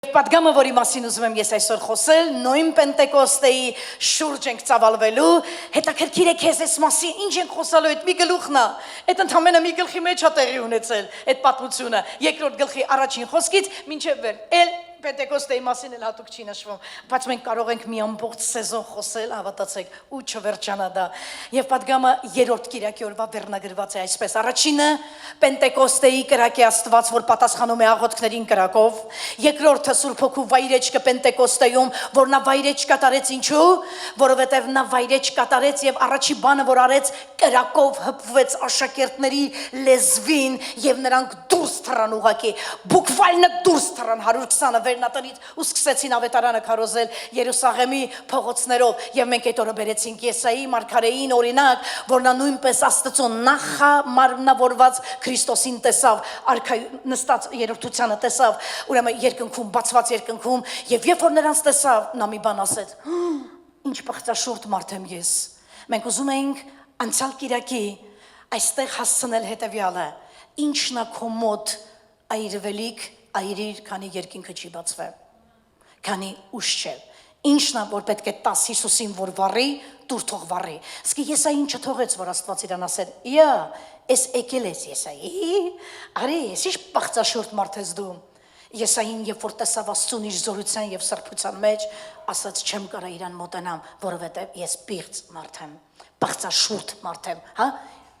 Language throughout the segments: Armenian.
Պատգամը, որի մասին ուզում եմ ես այսօր խոսել, նույն Պենտեկոստեի շուրջ ենք ծավալվելու, հետաքրքիր է քեզ այս մասին, ինչ ենք խոսալու, այդ մի գլուխն է, այդ ընդամենը մի գլխի մեջ է տեղի ունեցել, այդ պատմությունը, երկրորդ գլխի առաջին խոսքից մինչև վեր, էլ Պենտեկոստեի մասին էլ հատուկ չի նշվում, բայց մենք կարող ենք մի ամբողջ սեզոն խոսել, հավատացեք, ու չվերջանա դա։ Եվ պատգամը երրորդ կիրակի օրվա վերնագրված է այսպես. առաջինը Պենտեկոստեի կրակի Աստված, որ պատասխանում է աղոթքներին կրակով, երկրորդը Սուրբ Հոգու վայրեջքը Պենտեկոստեում, որ նա վայրեջ կատարեց ինչու, որովհետև նա վայրեջ կատարեց եւ առաջի բանը, որ արեց, կրակով հպվեց աշակերտների լեզվին եւ նրանք դուրս թռան ուղակի, բուկվալնը դուրս թռան 120-ը վերնատնից ու սկսեցին ավետարանը քարոզել Երուսաղեմի փողոցներով եւ մենք այդ օրը բերեցինք Եսայի մարգարեին օրինակ, որ նա նույնպես Աստծո նախամարմնավորված Քրիստոսին տեսավ, արքայ նստած երրորդությանը տեսավ, ուրեմն երկնքում բացված երկնքում եւ երբ որ նրանց տեսավ, նա մի բան ասեց. Ինչ բախտաշուրդ մարդ եմ ես։ Մենք ուզում էինք անցյալ կիրակի այստեղ հասցնել հետեւյալը. ինչն է քո մոտ այրվելիք այրիր, քանի երկինքը չի բացվել, քանի ուշ չէ, ինչն է, որ պետք է տաս Հիսուսին, որ վառի, դուր թող վառի։ Իսկ Եսային չթողեց, որ Աստված իրան ասել, ես եկել ես Եսայի, արի, ես ինչ բախտաշուրդ մարդ ես դու։ Եսային, երբ որ տեսավ Աստծուն իր զորության եւ սրբության մեջ, ասաց չեմ կարա իրան մոտենամ, որովհետեւ ես պիղծ մարդ եմ, բախտաշուրդ մարդ եմ, հա։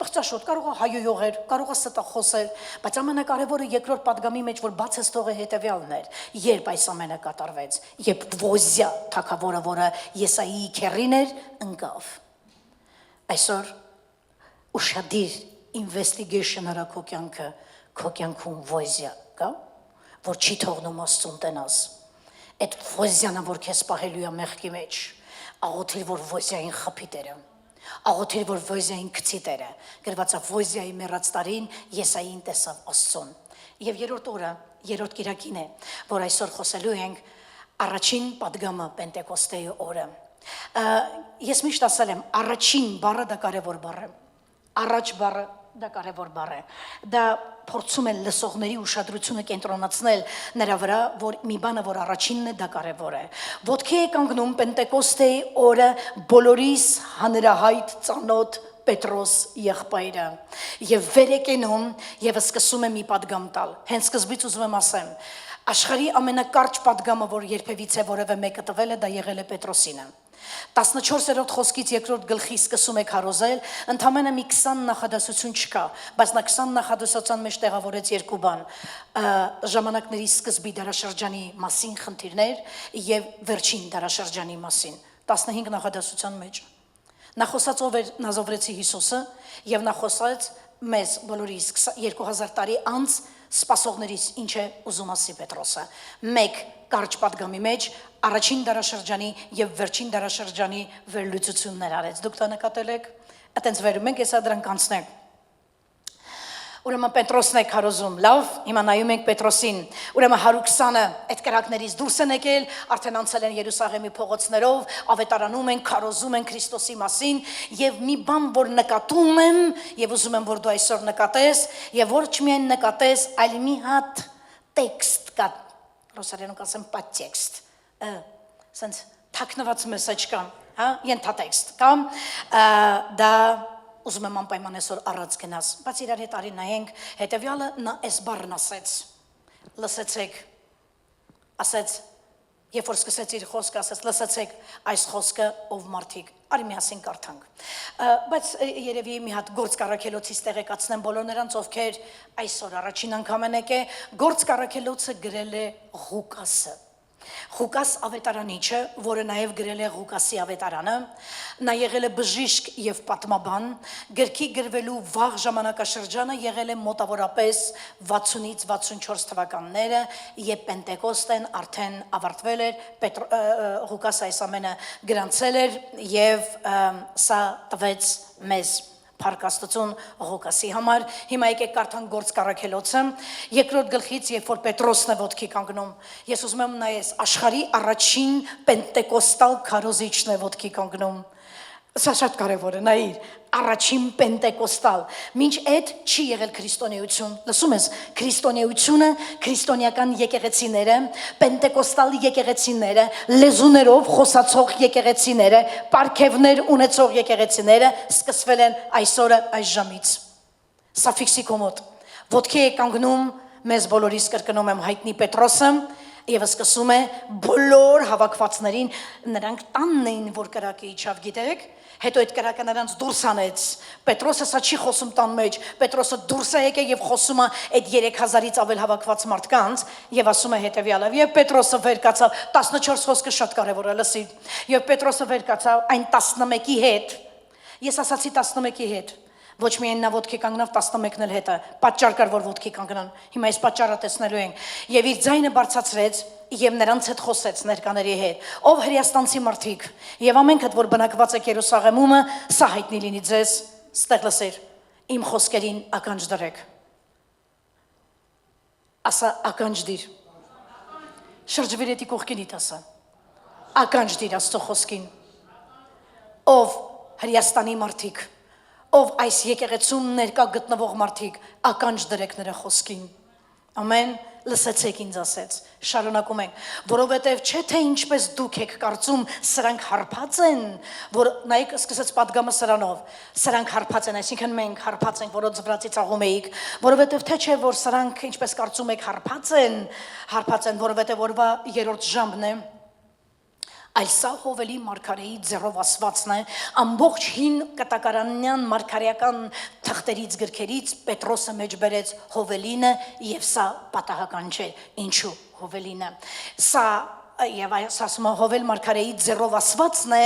Բախտաշուրդ կարող է հայոյողեր, կարող է ստախոսեր, բայց ամենակարևորը երկրորդ պատգամի մեջ, որ բաց ես թողը հետևյալն էր, երբ այս ամենը կատարվեց, երբ Ոզիա թագավորը, որը Եսայի քեռին էր, ընկավ։ Այսօր ուշադիր investigation արա քո կյանքում Ոզիա կա, որ չի թողնում Աստծուն տենաս։ Այդ Ոզիանը, որ քեզ պահելու է մեղքի մեջ, աղոթիր, որ Ոզիային խփի Տերը, աղոթիր, որ Ոզիային գցի Տերը, գրված է Ոզիայի մեռած տարին Եսային տեսավ Աստծուն։ Եվ երրորդ օրը, երրորդ կիրակին է, որ այսօր խոսելու ենք առաջին պատգամը Պենտեկոստեի օրը։ Ես միշտ ասել եմ, առաջին բառը դա կարևոր բառ է, առաջ բառը դա կարևոր բառ է, դա փորձում են լսողների ուշադրությունը կենտրոնացնել նրա վրա, որ մի բանը, որ առաջինն է, դա կարևոր է։ Ոտքի է կանգնում Պենտեկոստեի օրը բոլորիս հանրահայտ ծանոթ Պետրոս եղբայրը եւ վեր է կենում եւ սկսում է մի պատգամ տալ։ Հենց սկզբից ուզում եմ ասեմ, աշխարհի ամենակարճ պատգամը, որ երբևիցե որևէ մեկը տվել է, դա եղել է Պետրոսինը։ 14-րդ խոսքից երկրորդ գլխի սկսում է քարոզել, ընդամենը մի 20 նախադասություն չկա, բայց նա 20 նախադասության մեջ տեղավորեց երկու բան՝ ժամանակների սկզբի դարաշրջանի մասին խնդիրներ եւ վերջին դարաշրջանի մասին, 15 նախադասության մեջ։ Նա խոսած ով էր Նազովրեցի Հիսուսը եւ նա խոսած մեզ բոլորիս 2000 տարի անց սպասողներից ինչ է ուզում ասի Պետրոսը։ Մեկ կարճ պատգամի մեջ առաջին դարաշրջանի եւ վերջին դարաշրջանի վերլուծություններ արեց։ Դուք դա նկատել եք։ Այտենց վերում ենք, հեսա դրանք անցնենք։ Ուրեմն Պետրոսն է քարոզում, լավ, հիմա նայում ենք Պետրոսին։ Ուրեմն 120-ը այդ կրակներից դուրս են եկել, արդեն անցել են Երուսաղեմի փողոցներով, ավետարանում են, քարոզում են Քրիստոսի մասին, եւ մի բան, որ նկատում եմ, եւ ուզում եմ, որ դու այսօր նկատես, եւ ոչ միայն նկատես, այլ մի հատ տեքստ կա, ռուսերենում կասեմ պատտեքստ, ասենց թաքնված մեսեջ կա, հա, ենթատեքստ կա, դա ուզում եմ անպայման այսօր առած գնաս, բայց իրար հետ արի նայենք, հետևյալը նա այս բառն ասեց, լսեցեք, ասեց, երբ որ սկսեց իր խոսքը, ասեց, լսեցեք այս խոսքը ով մարդիկ, արի միասին կարդանք, բայց երևի մի հատ գործ կառաքելոցից տեղեկացնեմ բոլոր նրանց, ովքեր այսօր առաջին անգամ են եկե, գործ կառաքելոցը գրել է Ղուկասը։ Ղուկաս ավետարանիչը, որը նաև գրել է Ղուկասի ավետարանը, նա եղել է բժիշկ եւ պատմաբան, գրքի գրվելու վաղ ժամանակաշրջանը եղել է մոտավորապես 60-ից 64 թվականները, երբ Պենտեկոստեն արդեն ավարտվել էր, Ղուկասը այս ամենը գրանցել էր եւ սա տվեց մեզ Փառք Աստծուն Ղուկասի համար։ Հիմա եկեք կարդանք Գործ կառաքելոցը, երկրորդ գլխից, երբ որ Պետրոսն է ոտքի կանգնում։ Ես ուզում եմ նայես, աշխարհի առաջին պենտեկոստալ քարոզիչն է ոտքի կանգնում։ Սա շատ կարևոր է, նայիր, առաջին Պենտեկոստալ, մինչ այդ չի եղել քրիստոնեություն, լսում ես, քրիստոնեությունը, քրիստոնեական եկեղեցիները, Պենտեկոստալ եկեղեցիները, լեզուներով խոսացող եկեղեցիները, պարգևներ ունեցող եկեղեցիները սկսվել են այսօրը այս ժամից։ Սա ֆիքսի կոմոդ, ոտքի է կանգնում, մեզ բոլորիս կրկնում եմ հայտնի Պետրոսը, եւ սկսում է բոլոր հավաքվածներին, նրանք տանն էին, որ կրակը իջավ, գիտեք, հետո այդ կրակը նրանց դուրս անեց, Պետրոսը սա չի խոսում տան մեջ, Պետրոսը դուրս է եկել եւ խոսում է այդ 3000-ից ավել հավաքված մարդկանց եւ ասում է հետեւյալը, եւ Պետրոսը վեր կացավ, 14 խոսքը շատ կարեւոր է, լսի, եւ Պետրոսը վեր կացավ այն 11-ի հետ, ես ասացի 11-ի հետ, ոչ միայն նա ոտքի կանգնավ 11-ն էլ հետը, պատճառ կար, որ ոտքի կանգնան, հիմա այս պատճառը տեսնելու ենք, եւ իր ձայնը բարձրացրեց եւ նրանց հետ խոսեց ներկաների հետ, ով հրեաստանցի մարդիկ, եւ ամենքդ, որ բնակված եք Երուսաղեմում, սա հայտնի լինի ձեզ, ստեղ լսեր, իմ խոսքերին ականջ դրեք, ասա ականջ դիր, շրջվիր էտի կողքինիդ ասա, ականջ դիր Աստծո խոսքին, ով Հրեաստանի մարդիկ, ով այս եկեղեցում ներկա գտնվող մարդիկ, ականջ դրեք նրա խոսքին, ամեն, լսեցեք ինձ ասեց, շարունակում ենք, որովհետև չէ թե ինչպես դուք եք կարծում, սրանք հարբած են, որ նայեք սկսեց պատգամը սրանք հարբած են, այսինքն մենք հարբած ենք, որոնց վրացի ծաղում էիք, որովհետև թե չէ, որ սրանք ինչպես կարծում եք հարբած են, որովհետև որվա երրորդ ժամն է, այլ սա Հովելի մարգարեի ձեռով ասվածն է, ամբողջ հին կտակարանյան մարգարեական թղթերից գրքերից Պետրոսը մեջ բերեց Հովելինը եւ սա պատահական չէ, ինչու Հովելինը, սա եւ այս ասում Հովել մարգարեի ձեռով ասվածն է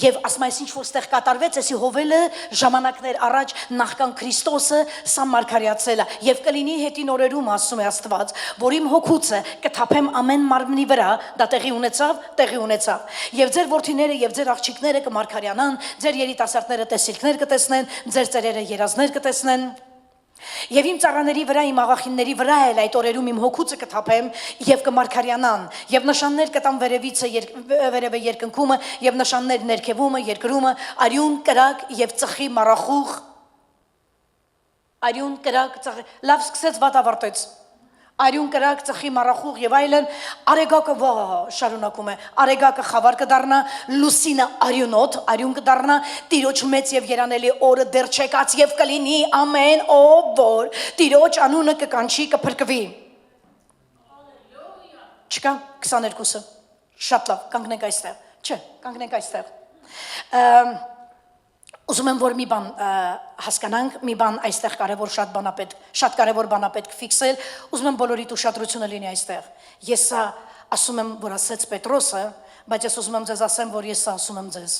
եւ ասում այս ինչ որ ստեղ կատարվեց, էսի Հովելը ժամանակներ առաջ նախքան Քրիստոսը սա մարգարեացել է եւ կլինի հետին օրերում ասում է Աստված, որ իմ հոգուցը կթափեմ ամեն մարմնի վրա, դա տեղի ունեցավ եւ ձեր որդիները եւ ձեր աղջիկները կմարգարյանան, ձեր երիտասարդները տեսիլքներ կտեսնեն, ձեր ծերերը երազներ կտեսնեն Եվ իմ ծառաների վրա, իմ աղախինների վրա էլ այդ օրերում իմ հոգուցը կթափեմ եւ կմարգարյանան եւ նշաններ կտամ վերևիցը վերևը երկնքումը եւ նշաններ ներքևումը երկրումը արյուն կրակ եւ ծխի մարախուղ արյուն կրակ ծխի լավ սկսեց վատ ավարտեց Արյուն կրակ ծխի մարախուղ եւ այլն արեգակը շարունակում է արեգակը խավար կդառնա լուսինը արյուն կդառնա տիրոջ մեծ եւ երանելի օրը դեռ չեկած եւ կլինի ամեն ով որ տիրոջ անունը կկանչի կփրկվի Չկա 22-ը շատ լավ կանգնենք այստեղ չէ կանգնենք այստեղ Ուզում եմ որ մի բան հասկանանք, մի բան այստեղ կարևոր շատ կարևոր բան պետք ֆիքսել, ուզում եմ բոլորիդ ուշադրությունը լինի այստեղ։ Ես ասում եմ, որ ասեց Պետրոսը, բայց ես ուզում եմ ձեզ ասեմ, որ ես ասում եմ ձեզ։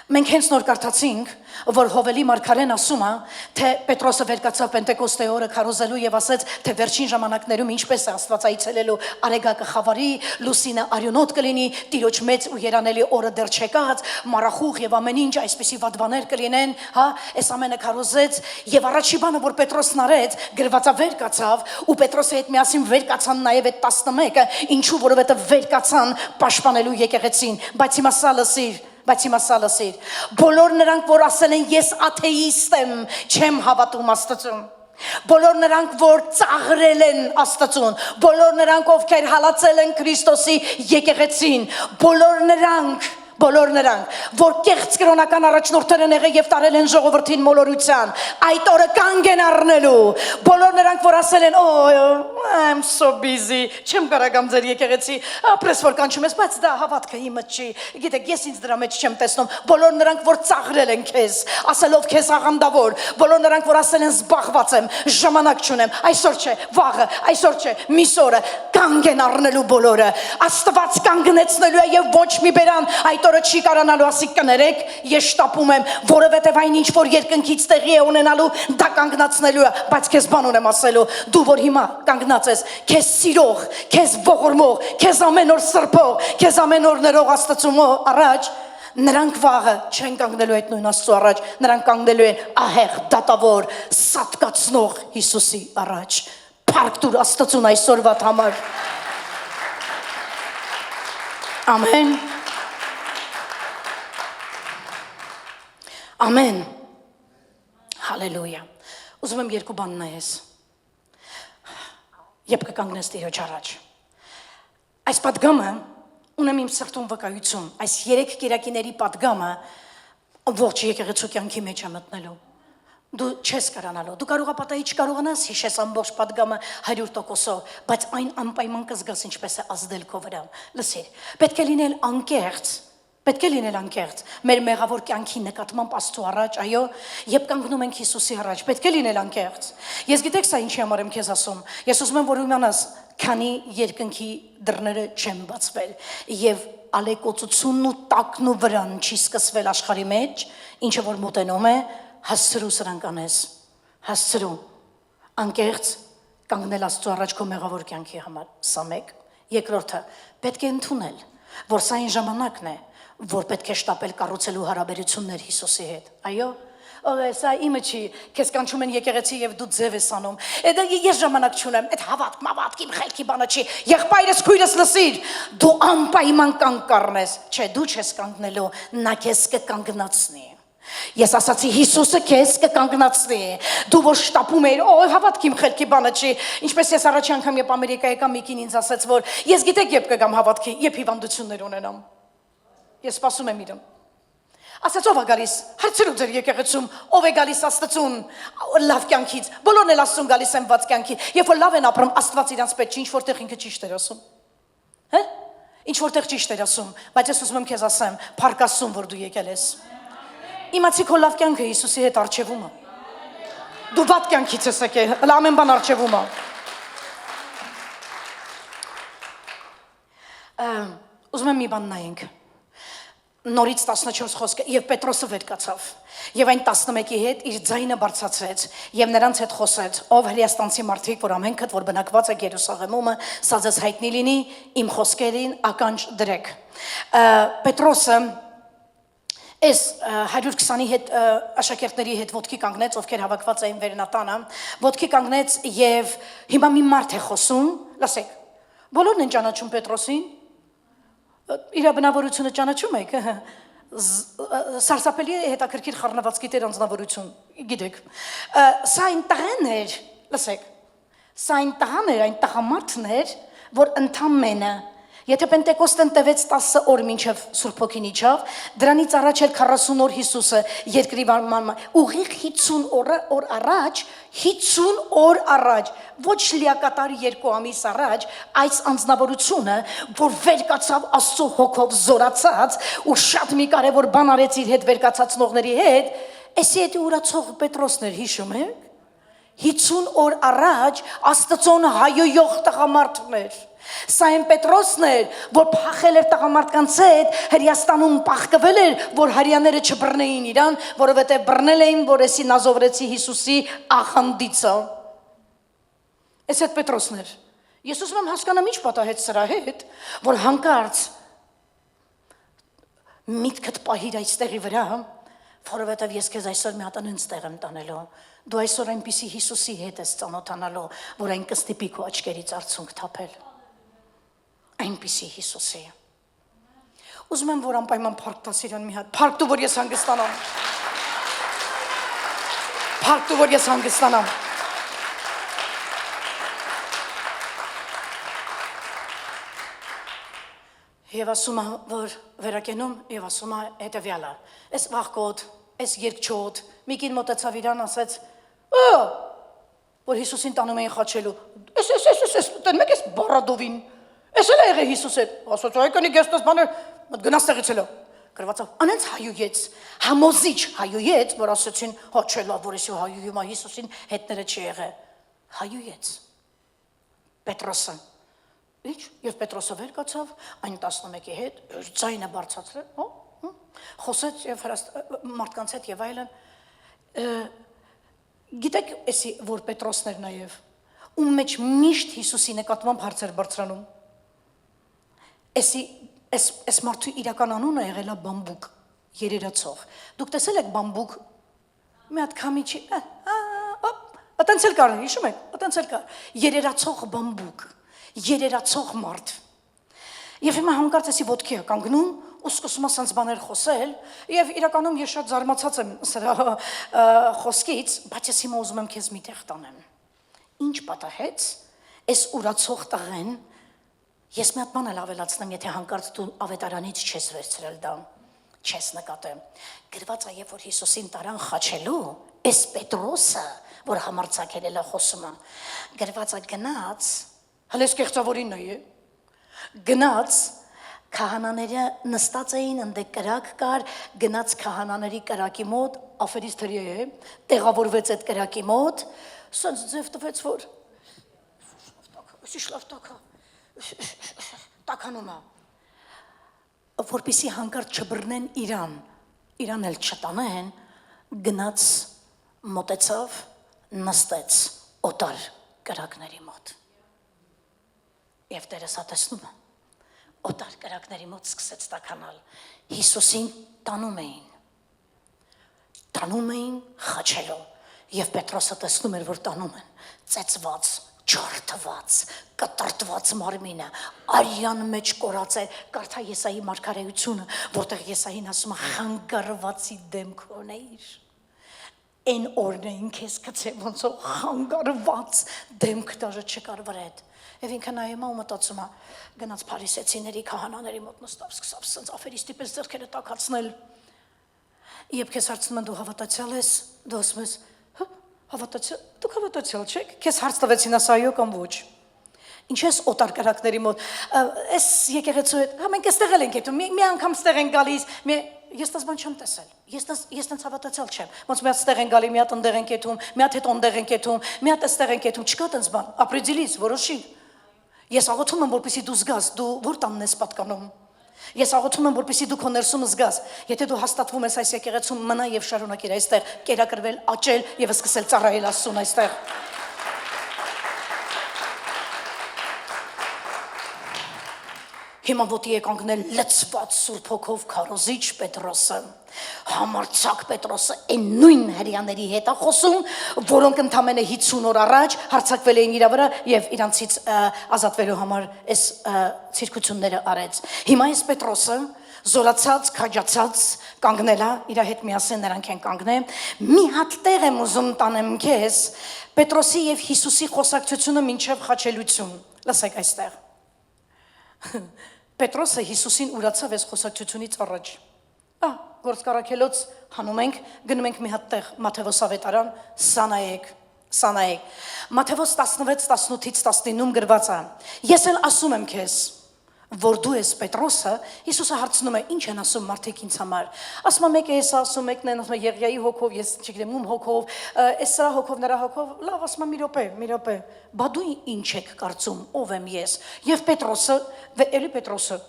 Մենք հենց նոր կարդացինք, որ Հովելի մարգարեն ասում է, թե Պետրոսը վեր կացավ Պենտեկոստե օրը քարոզելու եւ ասեց, թե վերջին ժամանակներում ինչպես է Աստված այցելելու արեգակը խավարի, լուսինը արյունոտ կլինի, տիրոջ մեծ ու երանելի օրը դեռ չեկած, մարախուղ եւ ամեն ինչ այսպիսի վատ բաներ կլինեն, հա, այս ամենը քարոզեց եւ առաջի բանը, որ Պետրոսն արեց, գրվածա վեր կացավ ու Պետրոսի հետ միասին վեր կացան նաեւ այդ 11-ը, ինչու որովհետեւ վեր կացան պաշտպանելու եկեղեցին, բայց հիմա սա լսիր Բոլոր նրանք, որ ասել են ես աթեիստ եմ, չեմ հավատում Աստծուն Բոլոր նրանք, որ ծաղրել են Աստծուն Բոլոր նրանք, ովքեր հալածել են Քրիստոսի եկեղեցին Բոլոր նրանք, որ կեղծ կրոնական առաջնորդներ են եղել եւ տարել են ժողովրդին մոլորության, այդ օրը կանգ են առնելու։ Բոլոր նրանք, որ ասել են, I'm so busy, չեմ կարողամ ձեր եկեղեցի, ապրես որ կանչում ես, բայց դա հավատքը իմը չի։ Գիտեք, ես ինձ դրա մեջ չեմ տեսնում։ Բոլոր նրանք, որ ծաղրել են քեզ, ասելով քեզ աղանդավոր, բոլոր նրանք, որ ասել են զբաղված եմ, ժամանակ չունեմ, այսօր չէ, վաղը, այսօր չէ, մյուս օրը կանգ են առնելու բոլորը։ Աստված կանգնեցնելու է եւ ոչ մի բերան այդ օրը չի կարանալու ասի կներեք, ես շտապում եմ, որովհետև այն ինչ որ երկնքից տեղի է ունենալու, դա կանգնացնելու է, բայց քեզ բան ունեմ ասելու, դու որ հիմա կանգնած ես, քեզ սիրող, քեզ ողորմող, քեզ ամեն օր սրբող, քեզ ամեն օր ներող Աստծու առաջ, նրանք վաղը չեն կանգնելու այդ նույն Աստծու առաջ, նրանք կանգնելու են ահեղ, դատավոր, սատկացնող Հիսուսի առաջ, փառք տուր Աստծուն այսօրվա համար։ Ամեն Ամեն։ Հալելույա։ Ուզում եմ երկու բան նայես։ Երբ կկանգնես Տիրոջ առաջ։ Այս պատգամը ունեմ իմ սրտում վկայություն։ Այս 3 կիրակիների պատգամը ողջ եկեղեցու կյանքի մեջ է մտնելու։ Դու չես կարողանալու։ Դու կարող ես պատահի չկարողանաս հիշես ամբողջ պատգամը 100%-ով, բայց այն անպայման կզգաս ինչպես է ազդել քո վրա։ Լսիր, պետք է լինել անկեղծ։ Պետք է լինել անկեղծ մեր մեղավոր կյանքի նկատմամբ Աստծո առաջ, այո, երբ կանգնում ենք Հիսուսի առաջ, պետք է լինել անկեղծ։ Ես գիտեք սա ինչի համար եմ քեզ ասում։ Ես ուզում եմ որ իմանաս, քանի երկնքի դռները չեն բացվել եւ ալեկոծությունն ու տակն ու վրան չի սկսվել աշխարհի մեջ, ինչը որ մոտենում է, հասցրու սրանք անես։ Հասցրու անկեղծ կանգնել Աստծո առաջ քո մեղավոր կյանքի համար։ Սա մեկ։ Երկրորդը, պետք է ընդունել, որ սա այն ժամանակն է, որ պետք է շտապել կառուցելու հարաբերություններ Հիսուսի հետ։ Այո, սա իմը չի, քեզ կանչում են եկեղեցի եւ դու ձև ես անում։ Ես ժամանակ չունեմ, այդ հավատք, իմ խելքի բանը չի։ Եղբայրս, քույրս լսիր, դու անպայման կանգ կառնես։ Չէ, դու չես կանգնելու, նա քեզ կկանգնացնի։ Ես ասացի Հիսուսը քեզ կկանգնացնի։ Դու որ շտապում ես, հավատք իմ խելքի բանը չի։ Ինչպես ես առաջի անգամ երբ Ամերիկա եկա, մեկին ինձ ասաց, որ ես գիտեք երբ կգամ հավատքի, երբ հիվանդություններ ունենամ։ Ես սպասում եմ իրեն։ Ասաց ով է գալիս։ Հարցրու ձեր եկեղեցում, ով է գալիս Աստծուն լավ կյանքից։ Բոլորն էլ Աստծուն գալիս են ված կյանքի։ Երբ որ լավ են ապրում, Աստված իրանց պետք չի, ինչ որտեղ ինքը ճիշտ էր ասում։ Հե՞։ Ինչ որտեղ ճիշտ էր ասում, բայց ես ուզում եմ քեզ ասեմ, փառք Աստծուն, որ դու եկել ես։ Իմացի քո լավ կյանքը Հիսուսի հետ արժևում է։ Դու վատ կյանքից ես եկել, ամեն բան արժևում է։ Ուզում եմ մի բան նայենք։ Նորից 14 խոսքը եւ Պետրոսը վեր կացավ եւ այն 11-ի հետ իր ձայնը բարձրացրեց եւ նրանց հետ խոսեց ով հրեաստանցի մարդիկ որ ամենքդ որ բնակված եք Երուսաղեմում սա ձեզ հայտնի լինի իմ խոսքերին ականջ դրեք Պետրոսը Այս 120-ի հետ աշակերտների հետ ոտքի կանգնեց, ովքեր հավաքված էին վերնատանը, ոտքի կանգնեց եւ հիմա մի մարդ է խոսում, լսեք։ Բոլորն են ճանաչում Պետրոսին։ Իր բնավորությունը ճանաչում եք։ Սարսափելի հետաքրքիր խառնվածքի տեր անձնավորություն, գիտեք։ Սա այն տղան էր, լսեք։ Սա այն տղան էր, այն տղամարդն էր, որ ընդամենը Եթե Պենտեկոստեն տևեց 10 օր մինչև Սուրբ Հոգին իջավ, դրանից առաջ էլ 40 օր Հիսուսը երկրի վարման ուղիղ 50 օր առաջ, ոչ լիակատար 2 ամիս առաջ, այս անձնավորությունը, որ վեր կացավ Աստծո հոգով զորացած ու շատ մի կարևոր բան արեց իր հետ վերկացածնողների հետ, էսի էդի ուրացող Պետրոսն էր, հիշում եք։ 50 օր առաջ Աստծոն հայոյող տղամարդն էր։ Սա այն Պետրոսն էր, որ փախել էր տղամարդկանց հետ, Հրեաստանում պահկվել էր, որ հрьяաները չբռնեին իրան, որովհետև բռնել էին, որ էսի նազովրեցի Հիսուսի ախանդիցը։ Էս այդ Պետրոսն էր։ Ես ուզում եմ հասկանամ ինչ պատահեց սրա հետ, որ հանկարծ միտքդ պահիր այստեղի վրա, որովհետև ես քեզ այսօր մի հատ այնց տեղ եմ տանելու։ Դու այսօր այնպիսի Հիսուսի հետ ես ծանոթանալու, որ այն կստիպի քո աչքերից արցունք թափել։ Այնպիսի Հիսուսի։ Ուզում եմ որ անպայման փառք տաս իրան մի հատ։ Փառք դու որ ես հանգստանամ։ Փառք դու որ ես հանգստանամ։ Եվ ասում է որ վերակենում եւ ասում է հետեւյալը։ Այս վախկոտ, այս երկչոտ, միկին մոտեցավ իրան ասեց. որ Հիսուսին տանում էին խաչելու։ Էս տեն մեկ էս բարադովին։ Էս էլ է եղել Հիսուսը։ Ասաց այ կնի գեստոս բաներ, մտ գնաց տեղից էլա։ Գրվածավ, անենց հայուեց, համոզիչ հայուեց, որ ասացին, հա չէ լավ, որ էսի հայույում է Հիսուսին հետները չի եղել։ Հայուեց։ Պետրոսը։ Ինչ, եւ Պետրոսը վեր կացավ, այն 11-ի հետ, ձայնը բարձրացրել, խոսեց եւ մարդկանց հետ եւ այլն։ Գիտեք, էսի որ Պետրոսն էր նաեւ, ում մեջ միշտ Հիսուսի նկատմամբ հարցեր բարձրանում։ Էս մարդու իրական անունը եղել է բամբուկ, երերացող։ Դուք տեսել եք բամբուկ։ Մի հատ քամիչի, այտենց էլ կար, հիշում եք, այտենց էլ կար։ Երերացող բամբուկ, երերացող մարդ։ Եվ հիմա հանկարծ էսի ոտքի է կանգնում սկսում ասած բաներ խոսել, եւ իրականում ես շատ զարմացած եմ սրա խոսքից, բայց ես հիմա ուզում եմ քեզ մի տեղ տանեմ։ Ինչ պատահեց, այս ուրացող տղեն, ես մի հատ բան էլ ավելացնեմ, եթե հանկարծ դու ավետարանից չես վերցրել դա, չես նկատել։ Գրված է, երբ որ Հիսուսին տարան խաչելու, այս Պետրոսը, որ համարձակել է խոսումը, գրված է գնաց, հենց կեղծավորինն է, գնաց քահանաները նստած էին ընդ կրակ կար, գնաց քահանաների կրակի մոտ, աֆերից թրի է, տեղավորվեց այդ կրակի մոտ, սենց ձև տվեց, որ տականում է, որպեսզի հանկարծ չբռնեն իրան էլ չտանեն, գնաց մոտեցավ, նստեց օտար կրակների մոտ։ Եվ Տերս տեսնում է, օտար կրակների մոտ սկսեց տականալ, Հիսուսին տանում էին խաչելով, և Պետրոսը տեսնում էր, որ տանում են, ծեծված, ջարդված, կտրտված մարմինը, արյան մեջ կորած է, կարդա Եսայի մարգարեությունը, որտեղ Եսային ասում է, խանգարվածի դեմք ունեիր, այն օրն էին քեզ գցել, ոնց որ խանգարված դեմք դաժե չկար վրեդ, եւ ինքը նայում է ու մտածում է, գնաց փարիսեցիների քահանաների մոտ նստավ, սկսավ սենց աֆերիստի պես ձեռքերը տաքացնել, եւ քեզ հարցնում են դու հավատացյալ ես, դու ասում ես, դուք հավատացյալ չեք, քեզ հարց տվեցին ասա այո կամ ոչ, ինչ ես օտար կրակների մոտ, այս եկեղեցու հետ, մենք այստեղ ենք հետում, մի անգամ ստեղ են գալիս, ես տես բան չեմ տեսել, ես տենց հավատացյալ չեմ, ոնց մի հատ ստեղ են գալի, մի հատ ընդեղ են կետում, մի հատ հետ ընդեղ են կետում, մի հատ այստեղ են կետում, չկա տենց բան, ապրիդիլից, որոշի, ես աղոթում եմ, որպեսզի դու զգաս, դու որ տանն ես պատկանում, ես աղոթում եմ, որպեսզի դու քո ներսում զգաս, եթե դու հաստատվում ես այս եկեղեցում, մնա եւ շարունակիր այստեղ, կերակրվել, աճել եւ սկսել ծառայել Աստծուն այստեղ։ Հիմա ոտի է կանգնել լցված Սուրբ Հոգով քարոզիչ Պետրոսը, համարձակ Պետրոսը այն նույն հրեաների հետ է խոսում, որոնք ընդամենը 50 օր առաջ հարձակվել էին իր վրա եւ իրանցից ազատվելու համար այս ցիրկությունները արեց։ Հիմա այս Պետրոսը զորացած, քաջացած կանգնել է, իր հետ միասին նրանք են կանգնել։ Մի հատ տեղ եմ ուզում տանեմ քեզ Պետրոսի եւ Հիսուսի խոսակցությունը մինչեւ խաչելություն։ Լսեք այստեղ։ Պետրոսը Հիսուսին ուրացավ այս խոսակցությունից առաջ։ Գործ կարաքելոց հանում ենք, գնում ենք մի հատ տեղ, Մատթեոս ավետարան, սա նայեք։ Մատթեոս 16:18-ից 19 գրված է. Ես էլ ասում եմ քեզ, որ դու ես Պետրոսը, Հիսուսը հարցնում է, ինչ են ասում մարդիկ ինձ համար։ Ասում է մեկը էս ասում, մեկն են ասում Եղիայի հոգով, ես չգիտեմ ում հոգով, էս սրա հոգով, նրա հոգով, լավ ասում է մի րոպե, բա դու ինչ եք կարծում, ով եմ ես։ Եվ Պետրոսը, էլի Պետրոսը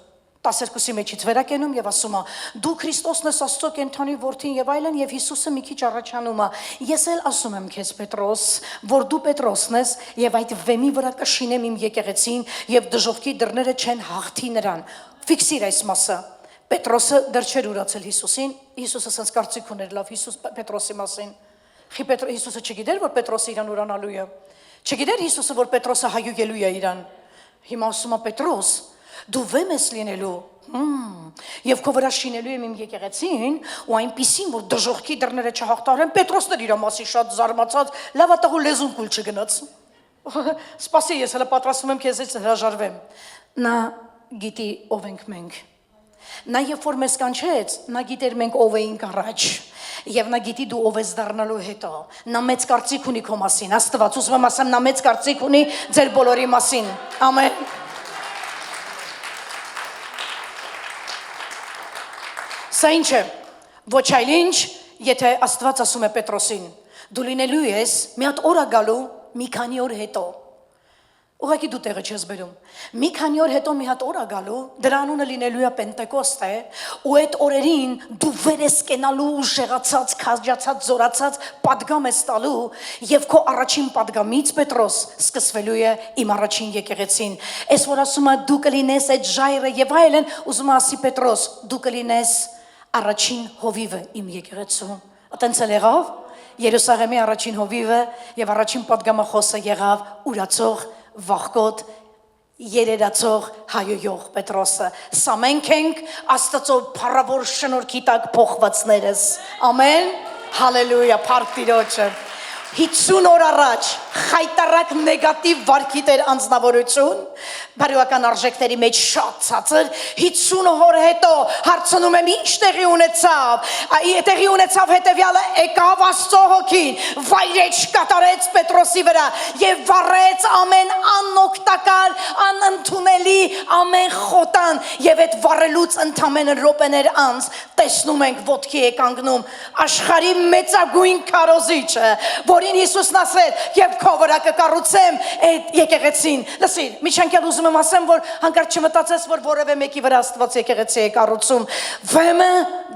12-ի մեջից վերակենում եւ ասում է դու Քրիստոսն ես Աստծո կենթանի որդին եւ այլն եւ Հիսուսը մի քիչ առաջանում է ես էլ ասում եմ քեզ Պետրոս որ դու Պետրոսն ես եւ այդ վեմի վրա կշինեմ իմ եկեղեցին եւ դժոխքի դռները չեն հաղթի նրան ֆիքսիր այս մասը Պետրոսը դեռ չէր ուրացել Հիսուսին Հիսուսը ասած կարծիք ուներ լավ Հիսուս Պետրոսի մասին Հիսուսը չգիտեր որ Պետրոսը իրան ուրանալու է չգիտեր Հիսուսը որ Պետրոսը հայուգելու է իրան հիմա ասում է Պետրոս դու վեմ ես լինելու եւ քո վրա շինելու եմ իմ եկեղեցին ու այնպիսին որ դժոխքի դռները չհաղթարեն Պետրոսն էր իր մասի շատ զարմացած լավ ատաղու լեզուն կուլ չգնաց սպասի ես հələ պատրաստվում եմ քեզից հրաժարվեմ նա գիտի ով ենք մենք նա երբ որ մեզ կանչեց նա գիտեր մենք ով էինք առաջ եւ նա գիտի դու ով ես դառնալու հետո նա մեծ կարծիք ունի քո մասին Աստված ուզում եմ ասեմ նա մեծ կարծիք ունի ձեր բոլորի մասին ամեն Սա ինչ է, ոչ այլ ինչ, եթե Աստված ասում է Պետրոսին, դու լինելու ես մի հատ օր գալու մի քանի օր հետո, ուղղակի դու տեղը չես բերում, մի քանի օր հետո մի հատ օր գալու, դրա անունը լինելու է Պենտեկոստ է, ու այդ օրերին դու վեր ես կենալու, շեղացած, քաջացած, զորացած, պատգամ ես տալու, և քո առաջին պատգամից Պետրոս սկսվելու է իմ առաջին եկեղեցին, այս որ ասում է դու կլինես այդ ժայռը և այլն, ուզում է ասի Պետրոս, դու կլինես առաջին հովիվը իմ եկեղեցու, ատենց էլ եղավ, Երուսաղեմի առաջին հովիվը և առաջին պատգամախոսը եղավ ուրացող, վախկոտ, երերացող հայոյող Պետրոսը։ Սա մենք ենք Աստծո փառավոր շնորհքի տակ փոխվածներս։ Ամեն։ Հալելույա, փառք Տիրոջը։ 50 օր առաջ խայտարակ նեգատիվ վարքի տեր անձնավորություն, բարոյական արժեքների մեջ շատ ցածր, 50 օր հետո հարցնում եմ ինչ տեղի ունեցավ, տեղի ունեցավ հետևյալը, եկավ Աստծո հոգին, վայրեջ կատարեց Պետրոսի վրա եւ վառեց ամեն անօգտակար, անընդունելի ամեն խոտան եւ այդ վառելուց ընդամենը րոպեներ անց տեսնում ենք ոտքի է կանգնում աշխարհի մեծագույն քարոզիչը, որին Հիսուսն ասել եւ քո վրա կկառուցեմ այդ եկեղեցին։ Լսիր, միջանկյալ ուզում եմ ասեմ, որ հանկարծ չմտածես, որ որևէ մեկի վրա Աստված եկեղեցի է կառուցում։ Վեմը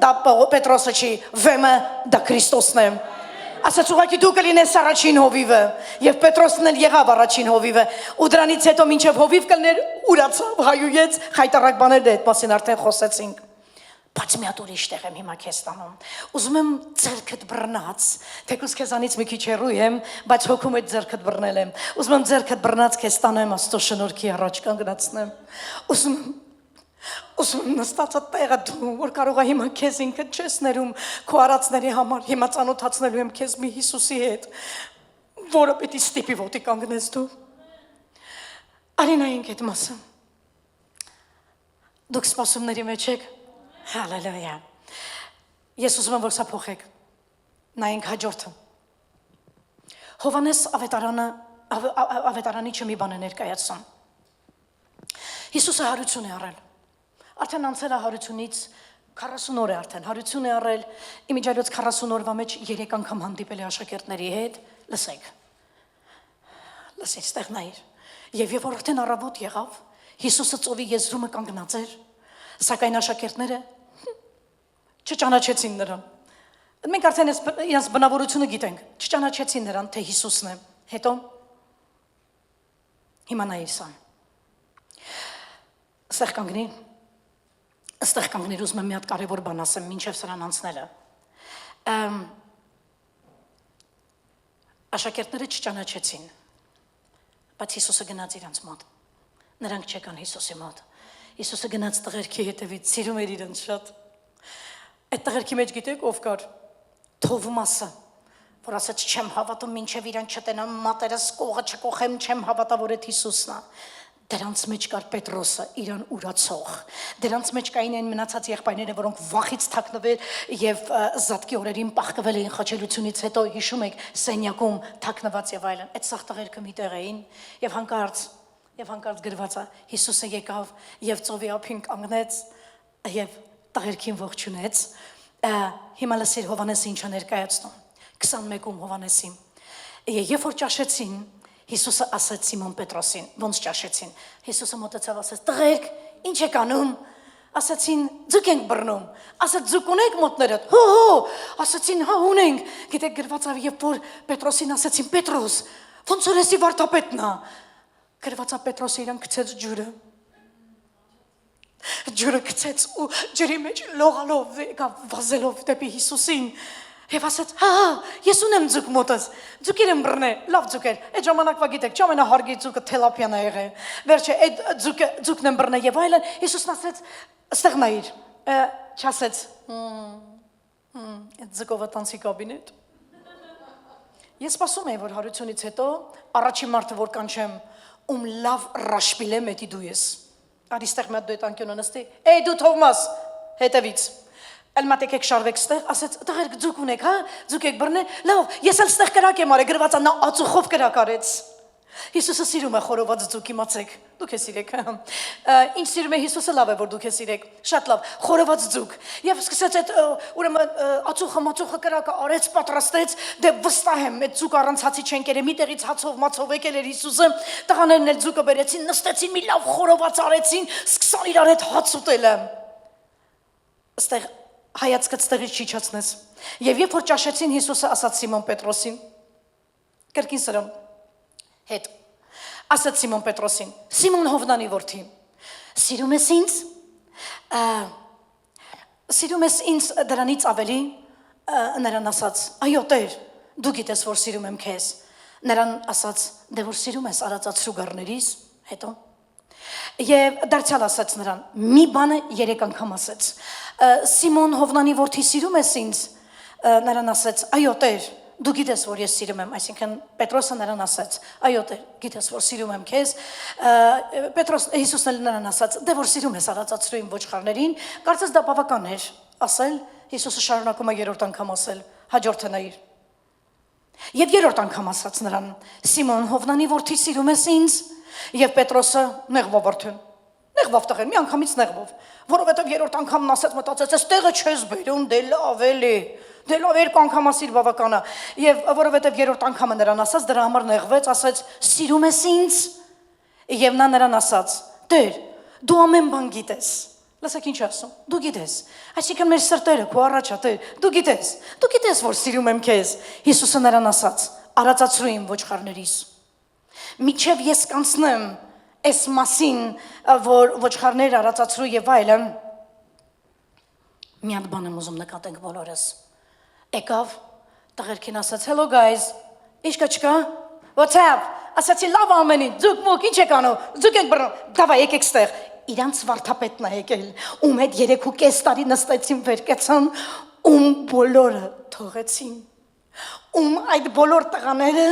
դա Պետրոսը չի, վեմը դա Քրիստոսն է։ Ասաց ուղղակի դու կլինես առաջին հովիվը եւ Պետրոսն էլ եղավ առաջին հովիվը ու դրանից հետո մինչեւ հովիվ կլներ ուրացավ հայուեց խայտարակ բաներ դե այդ մասին արդեն խոսեցինք։ Բայց մի հատ ուրիշ տեղ եմ հիմա քեզ տանում։ Ուզում եմ ձերքդ բռնած, թեկուզ քեզանից մի քիչ հեռու եմ, բայց հոգում այդ ձերքդ բռնել եմ։ Ուզում եմ ձերքդ բռնած քեզ տանեմ Աստծո շնորհքի առաջ կանգնացնեմ։ Ուզում եմ նստածը տեղը դու, որ կարող է հիմա քեզ ինքդ չես ներում քո արածների համար, հիմա ծանոթացնելու եմ քեզ մի Հիսուսի հետ, որը պետք է ստիպի ոտի կանգնես դու։ Արինայինք այդ մասը։ Դուք սպասումների մեջ եք։ Հալելույա։ Ես ուզում եմ, որ սա փոխեք։ Նայենք հաջորդը։ Հովանես ավետարանի չմի բան է ներկայացում։ Հիսուսը հարություն է առել։ Արդեն անցել է հարությունից 40 օր է արդեն։ Հարություն է առել, իմիջիայլոց 40 օրվա մեջ 3 անգամ հանդիպել է աշակերտների հետ։ Լսեք։ Լսեք, ստեղ նայիր։ Եվ երբ որ արդեն առավոտ եղավ, Հիսուսը ծովի եզրումը կանգնած էր, սակայն աշակերտները չճանաչեցին նրան։ Մենք արդեն իրենց բնավորությունը գիտենք, չճանաչեցին նրան, թե Հիսուսն է։ Հետո հիմա նայիր սա։ Այստեղ կանգնիր, ուզում եմ մի հատ կարևոր բան ասեմ, մինչև սրան անցնելը։ Աշակերտները չճանաչեցին, բայց Հիսուսը գնաց իրենց մոտ։ Նրանք չեկան Հիսուսի մոտ։ Հիսուսը գնաց տղերքի հետևից, սիրում էր իրենց շատ։ Այդ տղերքի մեջ գիտեք ով կար։ Թովմասը, որ ասաց չեմ հավատում, մինչև իրան չտենամ մատերս կողը չկողեմ, չեմ հավատա, որ այդ Հիսուսն է։ Դրանց մեջ կար Պետրոսը, իրան ուրացող։ Դրանց մեջ կային այն մնացած եղբայրները, որոնք վախից թաքնվել եւ զատկի օրերին պահկվել էին խաչելությունից հետո, հիշում եք, սենյակում թաքնված եւ այլն։ Այդ սաղ տղերքը միտեղ էին եւ հանկարծ գրված է Հիսուսը եկավ եւ ծովի ափին կանգնեց եւ տղերքին ողջունեց։ Հիմա լսիր Հովանեսը ինչա ներկայացնում 21-ում Հովանեսի։ Երբ որ ճաշեցին, Հիսուսը ասաց Սիմոն Պետրոսին, ոնց ճաշեցին։ Հիսուսը մոտեցավ ասաց. «Տղերք, ինչ եք անում»։ Ասացին. «Ձուկ ենք բռնում»։ Ասաց. «Ձուկ ունեք մոտներդ»։ Հո, ասացին. «Հա, ունենք»։ Գիտեք գրված է, երբ որ Պետրոսին ասացին. «Պետրոս, ոնց որ էսի վարդապետն է»։ Գրված է Պետրոսը իրան գցեց ջուրը։ Ջուրը գցեց ու ջրի մեջ լողալով եկավ վազելով դեպի Հիսուսին։ Եվ ասաց. «Հա, ես ունեմ ձուկ մոտս, ձուկեր եմ բռնել, լավ ձուկեր, այդ ժամանակվա գիտեք, ամենահարգի ձուկը թելապիան է եղել, վերջը այդ ձուկն եմ բռնել եւ այլն»։ Հիսուսն ասաց. «Ստեղ նայիր», չասեց. «Այդ ձուկովը տանցի կաբինետ»։ Ես սպասում եմ, որ հարությունից հետո առաջին մարդը որ կանչեմ, ում լավ ռաշպիլեմ էդի դու ես։ Արի ստեղ մի հատ դու այդ անկյունը նստի։ Էй դու Թովմաս, հետևից։ Ելմատ եկեք շարվեք ստեղ, ասեց տղերք ձուկ ունեք, հա, ձուկ եք բռնել, լավ, ես էլ ստեղ կրակ եմ արել, գրված է նա ածուխով կրակ արեց։ Հիսուսը սիրում է խորոված ձուկ, իմացեք, դուք եք սիրեք, ինչ սիրում է Հիսուսը, լավ է որ դուք եք սիրեք, շատ լավ, խորոված ձուկ։ Եվ սկսեց այդ ուրեմն ածուխը կրակը արեց, պատրաստեց, դե վստահ եմ, այդ ձուկ առանց հացի չեն կերել, մի տեղից հացով մացով եկել էր Հիսուսը, տղաներն էլ ձուկը բերեցին, նստեցին, մի լավ խորոված արեցին, սկսան իրար հետ հաց ուտելը։ Այստեղ հայացքդ ստեղից չիջացնես։ Եվ երբ որ ճաշեցին, Հիսուսը ասաց Սիմոն Պետրոսին, կրկին սրում հետ, ասաց Սիմոն Պետրոսին, Սիմոն Հովնանի որդի, սիրում ես ինձ, սիրում ես ինձ դրանից ավելի, նրան ասաց, այո Տեր, դու գիտես, որ սիրում եմ քեզ, նրան ասաց, դե որ սիրում ես արածած շուգարներիս, հետո, Եվ դարձյալ ասաց նրան, մի բանը 3 անգամ ասաց։ Սիմոն Հովնանի որդի սիրում ես ինձ։ Նրան ասաց, այո Տեր, դու գիտես, որ ես սիրում եմ, այսինքն Պետրոսը նրան ասաց, այո Տեր, գիտես, որ սիրում եմ քեզ։ Հիսուսն նրան ասաց, դե որ սիրում ես արածացրու իմ ոչխարներին, կարծես դա բավական էր ասել։ Հիսուսը շարունակում է 3-րդ անգամ ասել, հաջորդը նայիր։ Եվ 3-րդ անգամ ասաց նրան, Սիմոն Հովնանի որդի սիրում ես ինձ։ Եվ Պետրոսը նեղվով արդեն, նեղվով տղեն, մի անգամից նեղվով, որովհետև 3-րդ անգամն ասաց, մտածեց, այս տեղը չես բերում, դե լավ էլի, դե լավ 2 անգամ ասիր բավական է։ Եվ որովհետև 3-րդ անգամը նրան ասաց, դրա համար նեղվեց, ասաց, սիրում ես ինձ։ Եվ նա նրան ասաց, Տեր, դու ամեն բան գիտես։ Լսեք ինչ ասում, դու գիտես, այսինքն մեր սրտերը քո առաջ է, Տեր, դու գիտես, որ սիրում եմ քեզ։ Հիսուսը նրան ասաց, արածացրու իմ ոչխարներիս։ Միջև ես կանցնեմ այս մասին, որ ոչխարներ արածացրու եւ այլն, մի հատ բան եմ ուզում նկատենք բոլորս։ Եկավ, տղերքին ասաց, hello guys, ինչ կա, what's up, ասացի լավ ամեն ինչ, ձուկ մոք, ինչ եք անում, ձուկ եք բռնում, դավա եկեք ստեղ, իրանց վարդապետն է եկել, ում հետ 3.5 տարի նստեցին վեր կեցան, ում բոլորը թողեցին, ում այդ բոլոր տղաները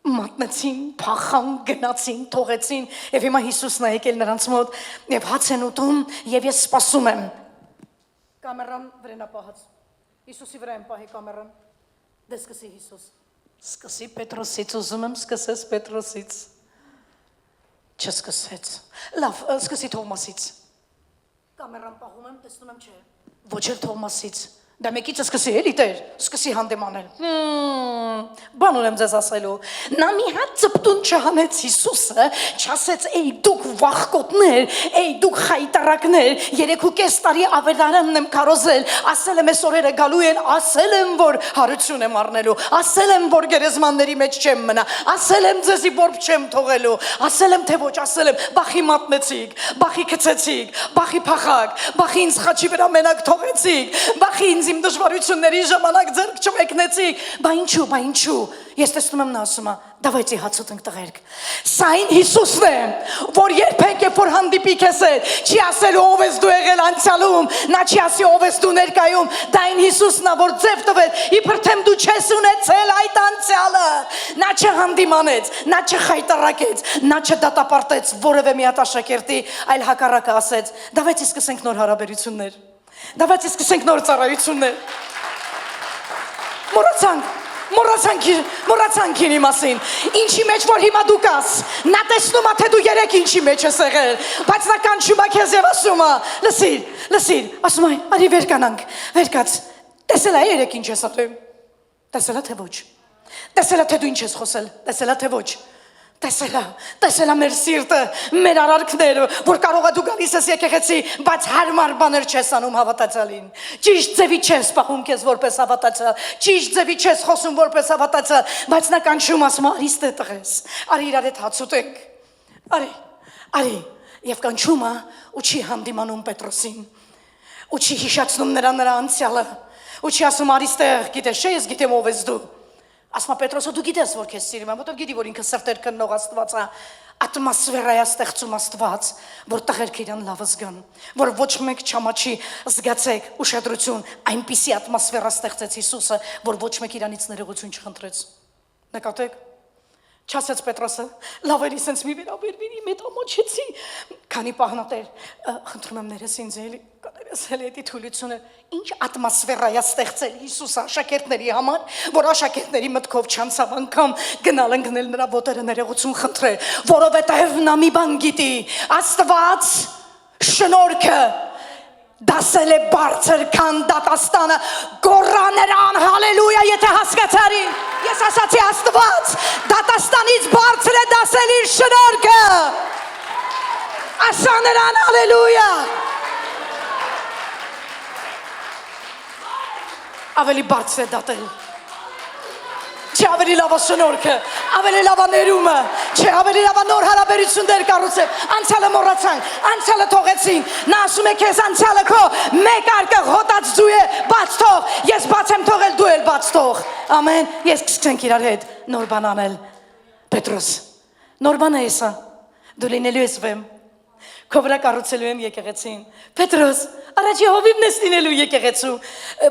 մատնեցին, փախան, գնացին, թողեցին, եւ հիմա Հիսուսն է եկել նրանց մոտ եւ հաց են ուտում եւ ես սպասում եմ։ Կամերան վրենա պահած։ Հիսուսի վրա եմ պահի կամերան։ Դե սկսի Հիսուս։ Սկսի Պետրոսից, ուզում եմ սկսես Պետրոսից։ Չսկսեց։ Լավ, սկսի Թովմասից։ Կամերան պահում եմ, տեսնում եմ չէ։ Ոչ էլ Թովմասից։ Դա մեկից սկսի էլի Տեր, սկսի հանդիմանել։ Բան ունեմ ձեզ ասելու։ Նա մի հատ ծպտուն չհանեց Հիսուսը, չասեց, «Էй դուք վախկոտներ, էй դուք խայտարակներ, 3.5 տարի ավետարանն եմ քարոզել, ասել եմ այս օրերը գալու են, ասել եմ, որ հարություն եմ առնելու, ասել եմ, որ գերեզմանների մեջ չեմ մնա, ասել եմ ձեզի որբ չեմ թողելու, ասել եմ թե ոչ, ասել եմ, բախի մատնեցիք, բախի գցեցիք, բախի փախակ, բախի ինձ խաչի վրա մենակ թողեցիք, բախի ինձ իմ դժվարությունների ժամանակ ձեռք չմեկնեցիք, բա ինչու, ես տեսնում եմ նա ասում է, դավայցի հաց ուտենք տղերք, սա այն Հիսուսն է, որ երբեք երբ որ հանդիպի քեզ հետ, չի ասելու ով ես դու եղել անցյալում, նա չի ասի ով ես դու ներկայում, դա այն Հիսուսն է, որ ձև տվեց, իբր թե դու չես ունեցել այդ անցյալը, նա չհանդիմանեց, նա չխայտարակեց, նա չդատապարտեց որևէ մի հատ աշակերտի, այլ հակառակը ասեց, դավայցի սկսենք նոր հարաբերություններ, դավայցի սկսենք նոր ծառայություններ, մոռացանք ինի մասին, ինչի մեջ որ հիմա դու կաս, նա տեսնում է թե դու երեք ինչի մեջ ես եղել, բայց նա կանչում է քեզ եւ ասում է, լսիր, ասում է, արի վեր կանանք, վեր կաց, տեսել է երեք ինչ ես ապրել, տեսել է թե ոչ, տեսել է թե դու ինչ ես խոսել, տեսել է թե ոչ, տեսել է մեր սիրտը, մեր արարքները, որ կարող է դու գալիս ես եկեղեցի, բայց հարմար բաներ չես անում հավատացյալին, ճիշտ ձևի չես պահում քեզ որպես հավատացյալ, ճիշտ ձևի չես խոսում որպես հավատացյալ, բայց նա կանչում ասում արի ստե տղես, արի իրար հետ հաց ուտենք, արի, եւ կանչում է ու չի հանդիմանում Պետրոսին, ու չի հիշացնում նրա անցյալը, ու չի ասում արի ստեղ, գիտես չէ, ես գիտեմ ով ես դու, ասում է Պետրոսը դու գիտես որ քեզ սիրում եմ, որտեղ գիտի որ ինքը սրտեր կնող Աստված է, ատմոսֆերա է ստեղծում Աստված, որ տղերքը իրան լավ զգան, որ ոչ մեկ չամաչի, զգացեք ուշադրություն, այնպիսի ատմոսֆերա ստեղծեց Հիսուսը, որ ոչ մեկ իրանից ներողություն չխնդրեց։ Նկատեք, չասեց Պետրոսը, լավ էր իսենց մի վերաբերվի, մետ ամոչեցի, քանի պահնատեր, խնդրում եմ ներես ինձ էլի, կներես հելի հետի թույլությունը, ինչ ատմոսֆերա է ստեղծել Հիսուսը աշակերտների համար, որ աշակերտների մտքով չանցավ անգամ գնալ ընկնել նրա ոտերը ներողություն խնդրել, որովհետև նա մի բան գիտի, Աստված շնորհքը դասել է բարձր քան դատաստանը, գոռա նրան, հալելույա, եթե հասկացարի, ես ասացի Աստված դատաստանից բարձր է դասել իր շնորհքը, ասա նրան, հալելույա, ավելի բարձր է դատել, չէ ավելի լավ է շնորհքը, ավելի լավ է ներումը, չէ ավելի լավ է նոր հարաբերություններ կառուցել, անցյալը մոռացանք, անցյալը թողեցինք, նա ասում է քեզ անցյալը քո մեկ արկղ հոտած ձու է, բաց թող, ես բաց եմ թողել, դու էլ բաց թող, ամեն, ես կսկսենք իրար հետ նոր բան անել, Պետրոս, նոր բան է սա, դու լինելու ես վեմ, Քո վրա կառուցելու եմ եկեղեցին։ Պետրոս, առաջի հովիվն ես լինելու եկեղեցու։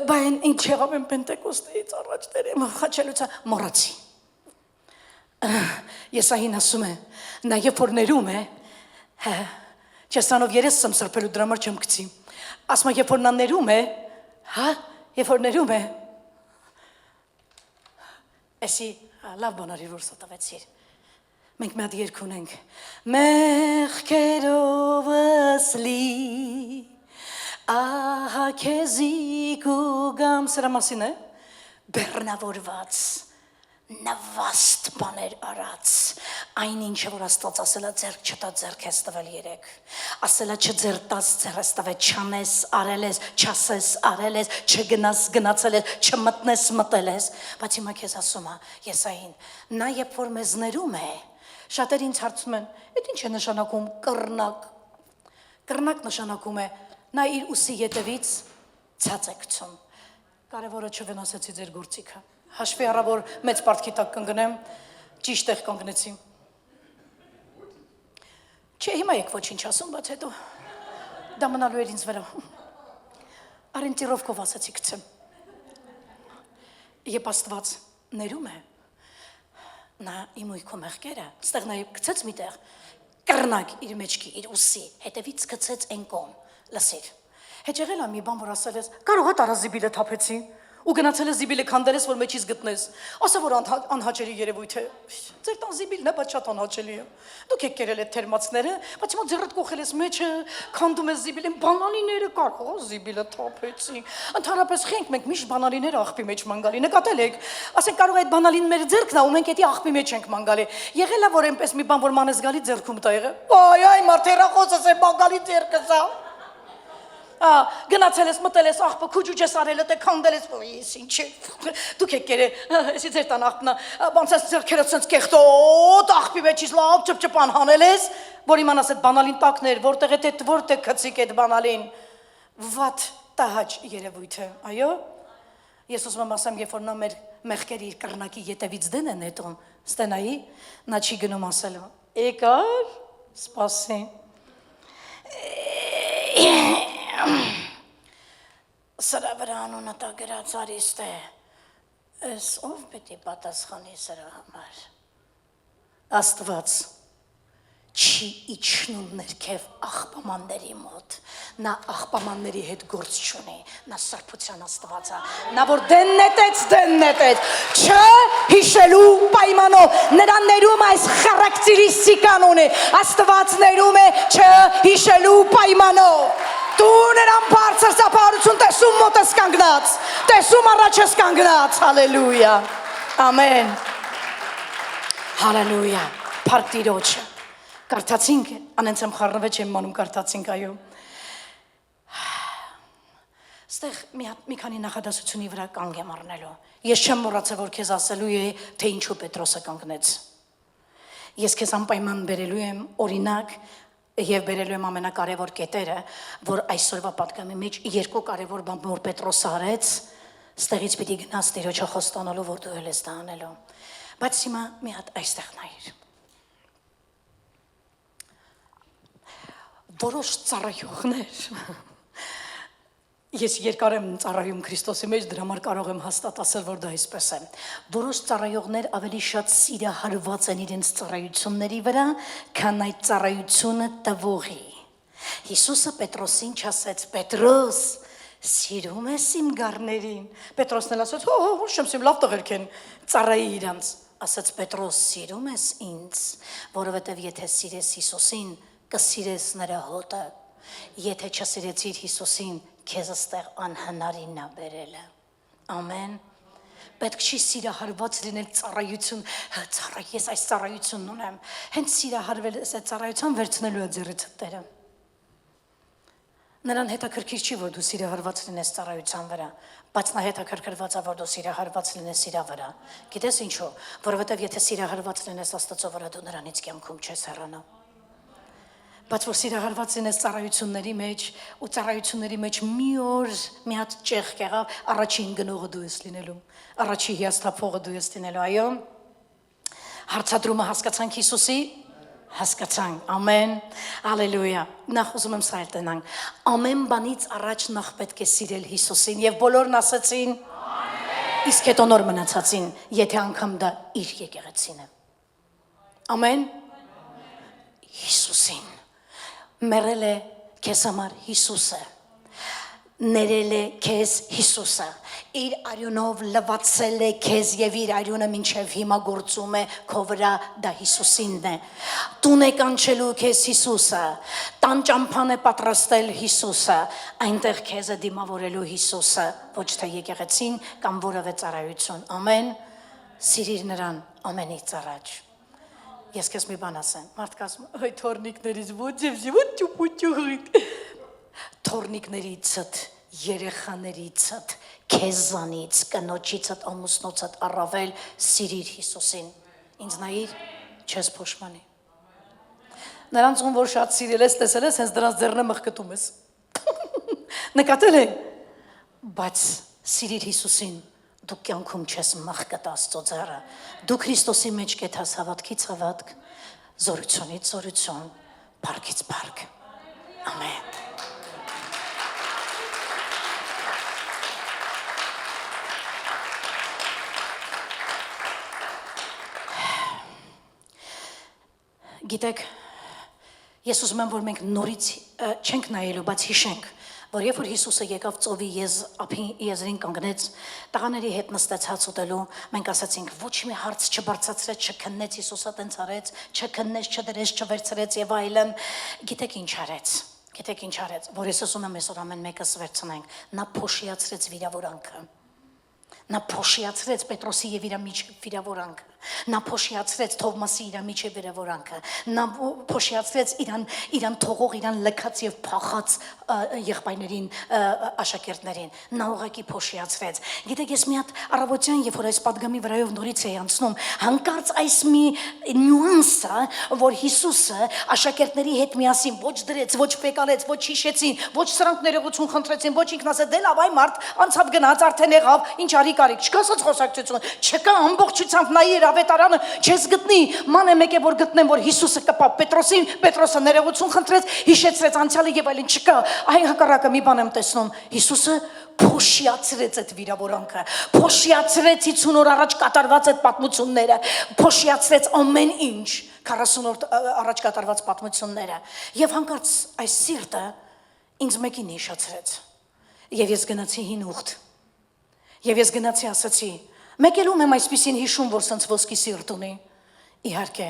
Բայց ինչ եղավ եմ Պենտեկոստեից առաջ դերեմ խաչելուց մոռացի։ Եսային ասում է, նա երբ որ ներում է, չեստանով երես եմ սրբելու դրա համար չեմ գցի։ Ասում է, երբ որ նա ներում է, երբ որ ներում է, էսի լավ բանարի որ սոտավեցիր։ Մենք մի հատ երգ ունենք մեղքերովս լի ահա քեզի կուգամ սրա մասին է բեռնավորված նվաստ բաներ արած այն ինչը որ Աստված ասելա ձեռք չտա ձեռք ես տվել երեք ասելա չձերտաս ձեռք ես տվել չանես արել ես չասես արել ես չգնաս գնացել ես չմտնես մտել ես բայց հիմա քեզ ասում է Եսային նա երբ որ մեզ ներում է շատերը ինձ հարցում են այդ ինչ է նշանակում կռնակ նշանակում է նա իր ուսի ետևից ցած է գցում կարևորը չվնասեցի ձեր գործիքը հաշվի առա որ մեծ պարտքի տակ կընկնեմ ճիշտ տեղ կանգնեցի չէ հիմա եք ոչինչ ասում բայց հետո դա մնալու էր ինձ վրա արենտիրովկով ասացի գցեմ երբ Աստված ներում է նա իմ ույքո մեղքերը ստեղ նաև գցեց միտեղ կռնակ իր մեջքի իր ուսի հետևից գցեց այն կողմ լսիր հետ եղել է մի բան որ ասել ես կարող է տարազիբիլը թափեցի ու գնացել ես զիբիլը քանդել ես որ մեջից գտնես ասա որ անհաճելի երևույթ է ձեր տան զիբիլն է բայց շատ անհաճելի է դուք եք կերել այդ թերմացները բայց հիմա ձեռդ կողել ես մեջը քանդում ես զիբիլին բանալիները կարող զիբիլը թափեցի ընդհանրապես խենք մենք միշտ բանալիները աղբի մեջ մանգալի նկատել եք ասենք կարող է այդ բանալին մեր ձեռքն է ու մենք էդի աղբի մեջ ենք մանգալի եղել է որ այնպես մի բան որ մանես գալի ձեռքում տա եղել այ մարդերախոսս է մանգալի ձեռքս է գնացել ես մտել ես աղբը քուջուջ ես արել դե քանդել ես ես ինչ դուք եք կերել էսի ձեր տան աղբնա ոնց է ձեռքերը ցած կեղտոտ աղբի մեջից լավ ճպճպան հանել ես որ իմանաս այդ բանալին տակներ որտեղ է որտեղ գցիկ այդ բանալին վատ տահաճ երևույթ է այո ես ուզում եմ ասեմ երբ որ նա մեր մեղքերի իր կռնակի ետևից դեն է նետում ստենայի նա չի գնում ասելու եկար սպասի Սրա վրա անունը տա գրած արիստ է, ես ով պետի պատասխանի սրա համար, Աստված չի իջնում ներքև աղբամանների մոտ, նա աղբամանների հետ գործ չունի, նա սրբության Աստված է, նա որ դեն նետեց, չհիշելու պայմանով, նրան ներում այս խարակտերիստիկ անունի, Աստված ներում է չհիշելու պայմանով, դու նրան բարձր ծափահարություն տեսում մոտ ես կանգնած, տեսում առաջ ես կանգնած, հալելույա, ամեն, հալելույա, փառք Տիրոջը, կարդացինք, անենց եմ խառնվեց չեմ մանում կարդացինք, այո, ստեղ մի քանի նախադասությունի վրա կանգ եմ առնելու, ես չեմ մոռացել, որ քեզ ասելու է, թե ինչու Պետրոսը կանգնեց, ես քեզ անպայման բերելու եմ օրինակ, և բերելու եմ ամենակարևոր կետերը, որ այսօրվա պատգամի մեջ երկու կարևոր բան, որ Պետրոսը արեց, ստեղից պիտի գնաց Տիրոջը խոստանալու, որ դու էլ ես դա անելու, բայց հիմա մի հատ այստեղ նայիր, որոշ ծառայողներ, ես երկար եմ ծառայում Քրիստոսի մեջ, դրա համար կարող եմ հաստատ ասել, որ դա այսպես է, որոշ ծառայողներ ավելի շատ սիրահարված են իրենց ծառայությունների վրա, քան այդ ծառայությունը տվողի, Հիսուսը Պետրոսին չասեց, Պետրոս, սիրում ես իմ գառներին, Պետրոսն էլ ասեց, հո, շեմ սիմ լավ տղերք են, ծառայի իրանց, ասեց Պետրոս, սիրում ես ինձ, որովհետև եթե սիրես Հիսուսին, կսիրես նրա հոտը, եթե չսիրեցիր Հիսուսին, քեզ ստեղ անհնարինն է բերելը, ամեն, պետք չի սիրահարված լինել ծառայություն, ես այս ծառայությունն ունեմ, հենց սիրահարվել ես այդ ծառայության վերցնելու է ձեռիցդ Տերը, նրան հետաքրքիր չի, որ դու սիրահարված լինես ծառայության վրա, բայց նա հետաքրքրված է, որ դու սիրահարված լինես իրա վրա, գիտես ինչու, որովհետև եթե սիրահարված լինես Աստծո վրա, դու նրանից կյանքում չես հեռանա, բայց որ սիրահարված լինես ծառայությունների մեջ ու ծառայությունների մեջ մի օր մի հատ ճեղ կեղավ, առաջին գնողը դու ես լինելու, առաջի հիասթափողը դու ես լինելու, այո, հարցադրումը հասկացանք Հիսուսի, Հասկացանք, ամեն, ալելույա, նախ ուզում եմ սայլ տնանք, ամեն բանից առաջ նախ պետք է սիրել Հիսուսին և բոլորն ասացին, իսկ հետո նոր մնացածին, եթե անգամ դա իր եկեղեցին է, ամեն, Հիսուսին, մերել է քեզ համար Հիսուսը, ներել է քեզ Հիսուսը, իր արյունով լվացել է քեզ և իր արյունը մինչև հիմա գործում է քո վրա, դա Հիսուսինն է, տուն է կանչելու քեզ Հիսուսը, տան ճամփան է պատրաստել Հիսուսը, այնտեղ քեզ է դիմավորելու Հիսուսը, ոչ թե եկեղեցին կամ որևէ ծառայություն, ամեն, սիրիր նրան ամենից առաջ, ես քեզ մի բան ասեմ, մարդ կասում, այ թորնիկներից ոչ թորնիկներիցդ, երեխաներիցդ, քեզանից, կնոջիցդ, ամուսնոցդ առավել սիրիր Հիսուսին, ինձ նայիր, չես փոշմանի, նրանց ում որ շատ սիրել ես, տեսել ես, հենց դրանց ձեռնը մղկտում ես, նկատել են, բայց սիրիր Հիսուսին, դու կյանքում չես մղկտ Աստծո ձեռը, դու Քրիստոսի մեջ կեթաս հավատքից հավատք, զորությունից զորություն, փառքից փառք, ամեն. Գիտեք, ես ուզում եմ, որ մենք նորից չենք նայելու, բայց հիշենք, որ երբ որ Հիսուսը եկավ ծովի եզրին կանգնեց, տղաների հետ նստեց հաց ուտելու, մենք ասացինք, ոչ մի հարց չբարձրացրեց, չքննեց Հիսուսը տենց արեց, չքննեց, չդրեց, չվերցրեց եւ այլն, գիտեք ինչ արեց, որ ես ուզում եմ այսօր ամեն մեկս վերցնենք, նա փոշիացրեց վիրավորանքը, նա փոշիացրեց Պետրոսի եւ իր միջև վիրավորանքը, նա փոշիացրեց Թովմասի իր միջև վիրավորանքը, նա փոշիացրեց իրան թողող, իրան լքած եւ փախած եղբայրներին, աշակերտներին, նա ուղղակի փոշիացրեց։ Գիտեք, ես մի հատ առավոտյան, երբ որ այս падգամի վրայով նորից էի անցնում, հանկարծ այս մի նյուանսը, որ Հիսուսը աշակերտների հետ միասին ոչ դրեց, ոչ ֆեկալեց, ոչ հիշեցին, ոչ սրանք ներողություն խնդրեցին, ոչ ինքն ասեց, դե լավ, այ մարդ անցավ գնաց, արդեն եղավ, ինչ արի կարիք, չկա ասած խոսակցություն, չկա ամբողջությամբ նայիր ավետարանը, չես գտնի, ման է մեկ է որ գտնեմ, որ Հիսուսը կպավ Պետրոսին, Պետրոսը ներողություն խնդրեց, հիշեցրեց անցյալը եւ այլն, չկա, այ հակառակը մի բան եմ տեսնում, Հիսուսը փոշիացրեց այդ վիրավորանքը, փոշիացրեց 50 օր առաջ կատարված այդ պատմությունները, փոշիացրեց ամեն ինչ, 40 օր առաջ կատարված պատմությունները, եւ հանկարծ այս սիրտը ինձ մեկին հիշացրեց, եւ ես գնացի հին ուխտ, եւ ես գնացի ասացի, մեկ էլ ում եմ այսպիսին հիշում, որ սենց ոսկի սիրտ ունի, իհարկե,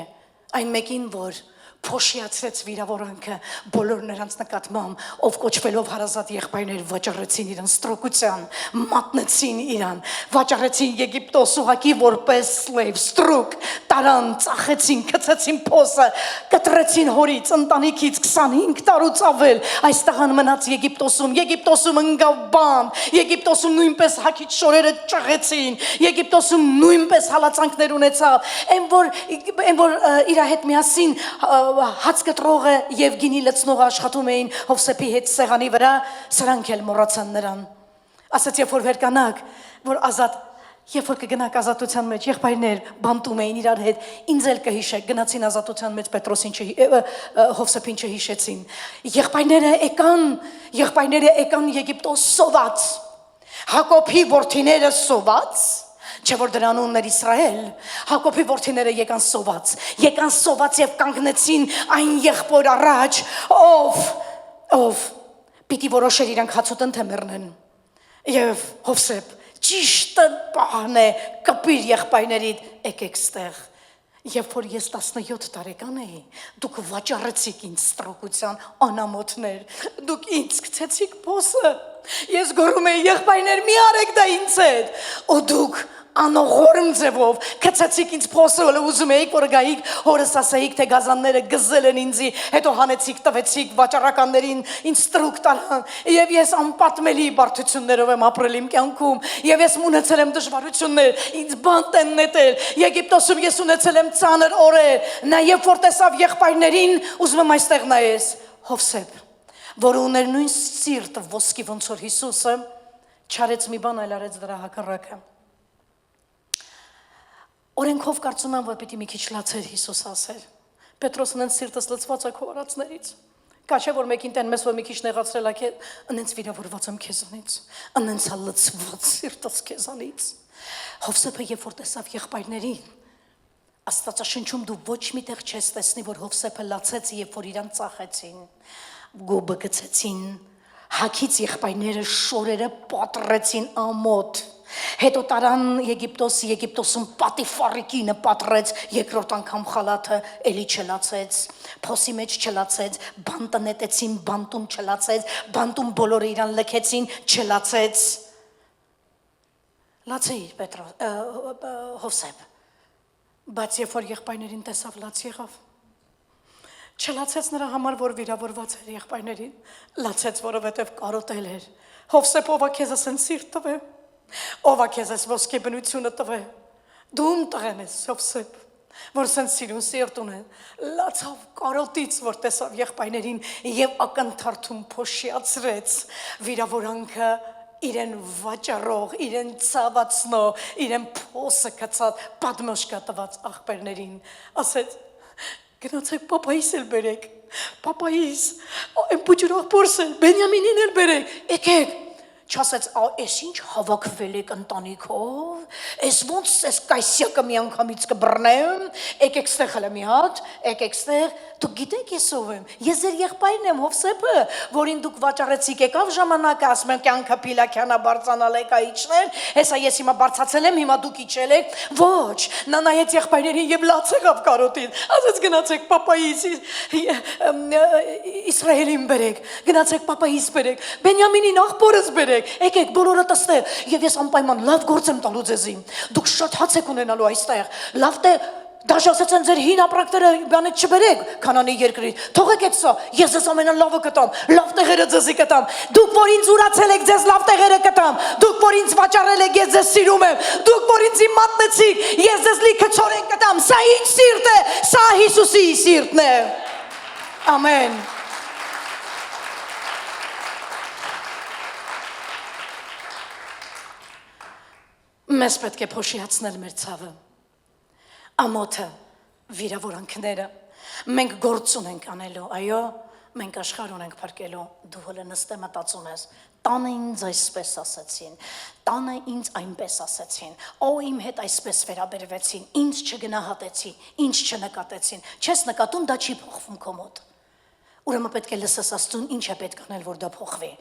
այն մեկին, որ փոշիացրեց վիրավորանքը բոլոր նրանց նկատմամբ, ով կոչվելով հարազատ եղբայրներ վաճառեցին իրան ստրուկության, մատնեցին իրան, վաճառեցին Եգիպտոս ուղակի որպես slave, ստրուկ, տարան, ծախեցին, գցեցին փոսը, կտրեցին հորից, ընտանիքից 25 տարուց ավել, այս տղան մնաց Եգիպտոսում ընկավ բան, Եգիպտոսում նույնպես հագից շորերը ճղեցին, Եգիպտոսում նույնպես հալածանքներ ունեցավ, այն որ իր հետ միասին հաց կտրողը եւ գինի լցնողը աշխատում էին Հովսեփի հետ սեղանի վրա, սրանք էլ մոռացան նրան։ Ասաց, երբ որ վերկանաք, որ երբ որ կգնաք ազատության մեջ, եղբայրներ բանտում էին իրար հետ, ինձ էլ կհիշեք, գնացին ազատության մեջ Պետրոսին Հովսեփին չհիշեցին։ Եղբայրները եկան Եգիպտոս սոված, Հակոբի որդիները սոված, չէ որ դրա անունն էր Իսրայել, Հակոբի որդիները եկան սոված եւ կանգնեցին այն եղբոր առաջ, ով պիտի որոշեր իրանք հացուտն թե մեռնեն, եւ Հովսեփ ճիշտ բան է, կպիր եղբայրներիդ, եկեք ստեղ, երբ որ ես 17 տարեկան էի, դուք վաճառեցիք ինձ ստրուկության անամոթներ, դուք ինձ գցեցիք փոսը, ես գոռում էի եղբայրներ մի արեք դա ինձ հետ, ու դուք անողորմ ձևով գցեցիք ինձ փոսը, ուզում էիք որ գայիք հորս ասեիք թե գազանները գզել են ինձի, հետո հանեցիք տվեցիք վաճառականներին ինձ ստրուկ տալան, եւ ես անպատմելի բարդություններով եմ ապրել իմ կյանքում, եւ ես ունեցել եմ դժվարություններ, ինձ բանտ են նետել, Եգիպտոսում ես ունեցել եմ ծանր օրեր, նա երբ որ տեսավ եղբայրներին, ուզում եմ այստեղ նայես, Հովսեփ, որ ուներ նույն սիրտը ոսկի ոնց որ Հիսուսը, չարեց մի բան, այլ արեց դրա հակառակը։ Օրենքով կարծում եմ, որ պիտի մի քիչ լացեր Հիսուս ասեր, Պետրոսն են սիրտս լցված է քո արածներից։ Կաչե որ մեկին տեն մեզ որ մի քիչ նեղացրել ա ընենց վիրավորված եմ քեզանից, ընենց ա լցված սիրտս քեզանից։ Հովսեփը երբ որ տեսավ եղբայրներին, Աստվածաշնչում դու ոչ մի տեղ չես տեսնի, որ Հովսեփը լացեց, երբ որ իրան ծախեցին, գոբը գցեցին, հագից եղբայրները շորերը պատռեցին ամոթ։ Հետո տարան Եգիպտոսում Պատիֆարի կինը պատռեց, երկրորդ անգամ խալաթը էլի չլացեց, փոսի մեջ չլացեց, բանտը նետեցին, բանտում չլացեց, բանտում բոլորը իրան լքեցին, չլացեց։ Լացեիր Հովսեփ, բայց երբ որ եղբայրներին տեսավ լաց եղավ։ Չլացեց նրա համար, որ վիրավորված էր եղբայրներին, լացեց, որովհետև կարոտել էր։ Հովսեփ, ով ա քեզ ասեն սիրտ տվե, ով ա քեզ այս ոսկե բնությունը տվե, դու ում տղեն ես, Հովսեփ, որ սեն սիրուն սիրտ ունեն, լացավ կարոտից, որ տեսավ եղբայրներին և ակնթարթում փոշիացրեց վիրավորանքը իրեն վաճառող, իրեն ցավացնող, իրեն փոսը կծած, պատմոշկա տված աղբերներին, ասեց, գնացեք պապայիս էլ բերեք, պապայիս, այն պուջուրող պորս էլ, Բենյամինին էլ բերեք, եկեք, չասեց, ես ինչ հավաքվել եք ընտանիքով, ես ոնց ես կայսյակը մի անգամից կբռնեմ, եկեք ստեղ հլը մի հատ, եկեք ստեղ, դուք գիտեք ես ով եմ, ես ձեր եղբայրն եմ Հովսեփը, որին դուք վաճառեցիք եկավ ժամանակը, ասում եմ կյանքը փիլաքյանա բարձանալ եք այչներ, հեսա ես հիմա բարձացել եմ, հիմա դուք իջել եք, ոչ, նա նայեց եղբայրներին և լաց եղավ կարոտին, ասեց գնացեք պապայիս Իսրայելին բերեք, գնացեք պապայիս բերեք, Բենյամինին աղբորս բերեք, եկեք բոլորը տստեղ, և ես անպայման լավ գործ եմ տալու ձեզի, դուք շատ հաց եք ունենալու այստեղ, լավ թե դաշասեց են ձեր հին ապրակները բանից չբերեք Քանանի երկրից, թողեք էդ սա, ես ձեզ ամենալավը կտամ, լավ տեղերը ձեզի կտամ, դուք որ ինձ ուրացել եք ձեզ լավ տեղերը կտամ, դուք որ ինձ վաճառել եք ես ձեզ սիրում եմ, դուք որ ինձ մատնեցիք, ես ձեզ լիքը չորեն կտամ, սա ինչ սիրտ է, սա Հիսուսի սիրտն է, ամեն։ Մեզ պետք է փոշիացնել մեր ցավը, ամոթը, վիրավորանքները, մենք գործ ունենք անելու, այո, մենք աշխարհ ունենք փրկելու, դու հələ նստե մտածում ես, տանը ինձ այսպես ասեցին, տանը ինձ այնպես ասեցին, իմ հետ այսպես վերաբերվեցին, ինձ չգնահատեցին, ինձ չնկատեցին, չես նկատում, դա չի փոխվում քո մոտ, ուրեմն պետք է լսես Աստծուն, ինչ է պետք անել, որ դա փոխվի,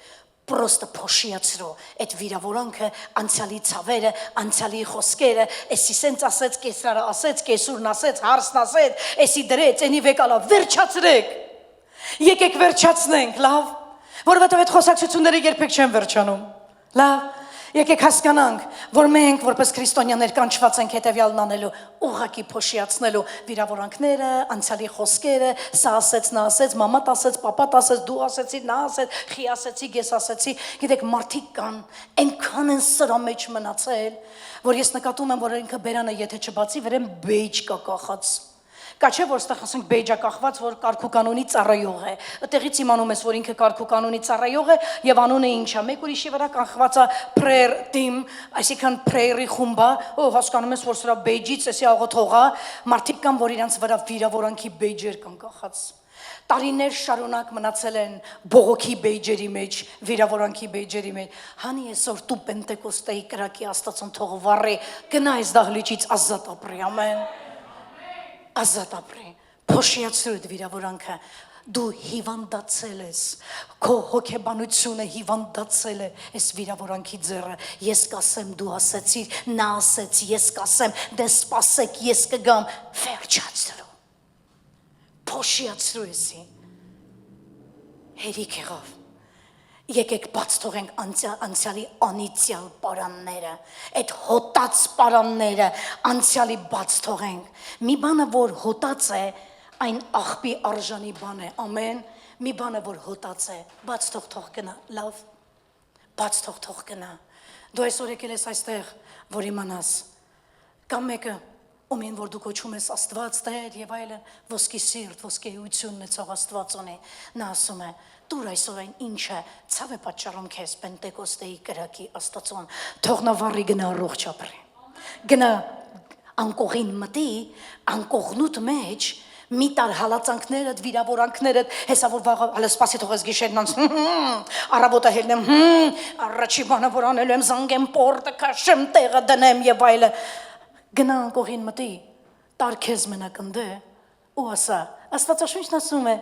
Պրոստը փոշիացրու, այդ վիրավորանքը, անցյալի ցավերը, անցյալի խոսքերը, էսի սենց ասեց, կեսրարը ասեց, կեսուրն ասեց, հարսն ասեց, էսի դրեց, ենի վեկալա, վերջացրեք, եկեք վերջացնենք, լավ, որովհետև այդ խոսակցությունները երբեք չեն վերջանում, լավ, եկեք հասկանանք, որ մենք, որպես քրիստոնյաներ կանչված ենք հետևյալն անելու, ուղղակի փոշիացնելու վիրավորանքները, անցյալի խոսքերը, սա ասեց, նա ասեց, մամատ ասեց, պապատ ասեց, դու ասեցի, նա ասեց, խի ասեցի, ես ասեցի, գիտեք, մարդիկ կան, այնքան են սրա մեջ մնացել, որ ես նկատում եմ, որ ինքը բերանը եթե չբացի, վրեն բեյջ կա կախած Կա չէ, որ ստեղ ասենք բեյջա կախված, որ կարգուկանոնի ծառայող է, այդտեղից իմանում ես, որ ինքը կարգուկանոնի ծառայող է եւ անունը ինչ է, մեկ ուրիշի վրա կախված է prayer team, այսինքն prayer-ի խումբա, հասկանում ես, որ սրա բեյջից էսի աղոթողա, մարդիկ կան, որ իրանց վրա վիրավորանքի բեյջեր կան կախած Տարիներ շարունակ մնացել են բողոքի բեյջերի մեջ, վիրավորանքի բեյջերի մեջ, հանի այսօր դու Պենտեկոստեի կրակի Աստծուն թող վառի, գնա այս դահլիճից ազատ ապրի, ամեն Ազատ ապրի, փոշիացրու այդ վիրավորանքը, դու հիվանդացել ես, քո հոգեբանությունը հիվանդացել է այս վիրավորանքի ձեռը, ես կասեմ, դու ասեցիր, նա ասեց, ես կասեմ, դե սպասեք, ես կգամ, վերջացրու, փոշիացրու եսի, հերիք եղավ, եկեք բաց թողենք անցյալի անիցյալ պարանները, այդ հոտած պարանները անցյալի բաց թողենք, մի բանը, որ հոտած է, այն աղբի արժանի բան է, ամեն, մի բանը, որ հոտած է, բաց թող գնա, լավ, բաց թող գնա, դու այսօր եկել ես այստեղ, որ իմանաս, կամ մեկը, ումին, որ դու կոչում ես Աստված Տեր և այլն, ոսկի սիրտ, ոսկի էությունն է ցող Աստված ունի, նա ասում է, դուր այսօր այն ինչը ցավ է պատճառում քեզ Պենտեկոստեի կրակի Աստծուն, թող նա վառի գնա առողջ ապրի, գնա անկողին մտի, անկողնուտ մեջ, Մի տար հալածանքներդ, վիրավորանքներդ, հեսա որ վաղը, հələ սպասի թողես գիշերն անց, առավոտը հելնեմ, առաջի բանը որ անելու եմ, զանգեմ պորտը, քաշեմ, տեղը դնեմ եւ այլը։ Գնա անկողին մտի, տար քեզ մենակ ընդե, ու ասա, Աստվածաշունչն ասում է,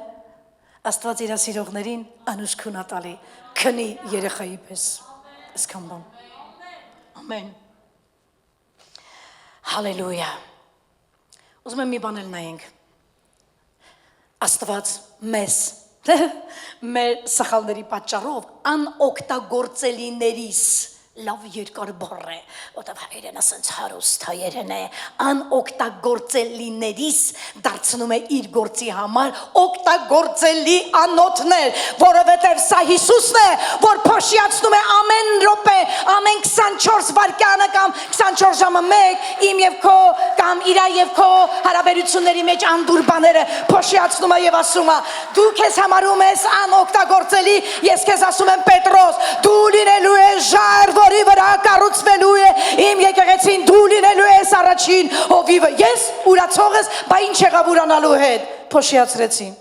Աստված իր սիրողներին անուշ քունատալի, քնի երեխայի պես։ Այսքան բան։ Ամեն։ Հալելույա։ Ուզում եմ մի բան էլ նայենք։ Աստված մեզ մեր սխալների պատճառով անօգտագործելիներիս լավ երկար բառ է, որտեղ հայերեն ասենց հարուստ հայերեն է, անօգտագործելիներիս դարձնում է իր գործի համար օգտագործելի անոթներ, որովհետև սա Հիսուսն է, որ փոշիացնում է ամեն րոպե, ամեն 24 վայրկյանը կամ 24 ժամը մեկ իմ եւ քո կամ իրա եւ քո հարաբերությունների մեջ անդուր բաները փոշիացնում է եւ ասում է դու քեզ համարում ես անօգտագործելի, ես քեզ ասում եմ Պետրոս, դու լինելու ես ժայռ որի վրա կառուցվելու է իմ եկեղեցին, դու լինելու ես առաջին հովիվը, ես ուրացող ես, բա ինչ եղավ ուրանալու հետ, փոշիացրեցին։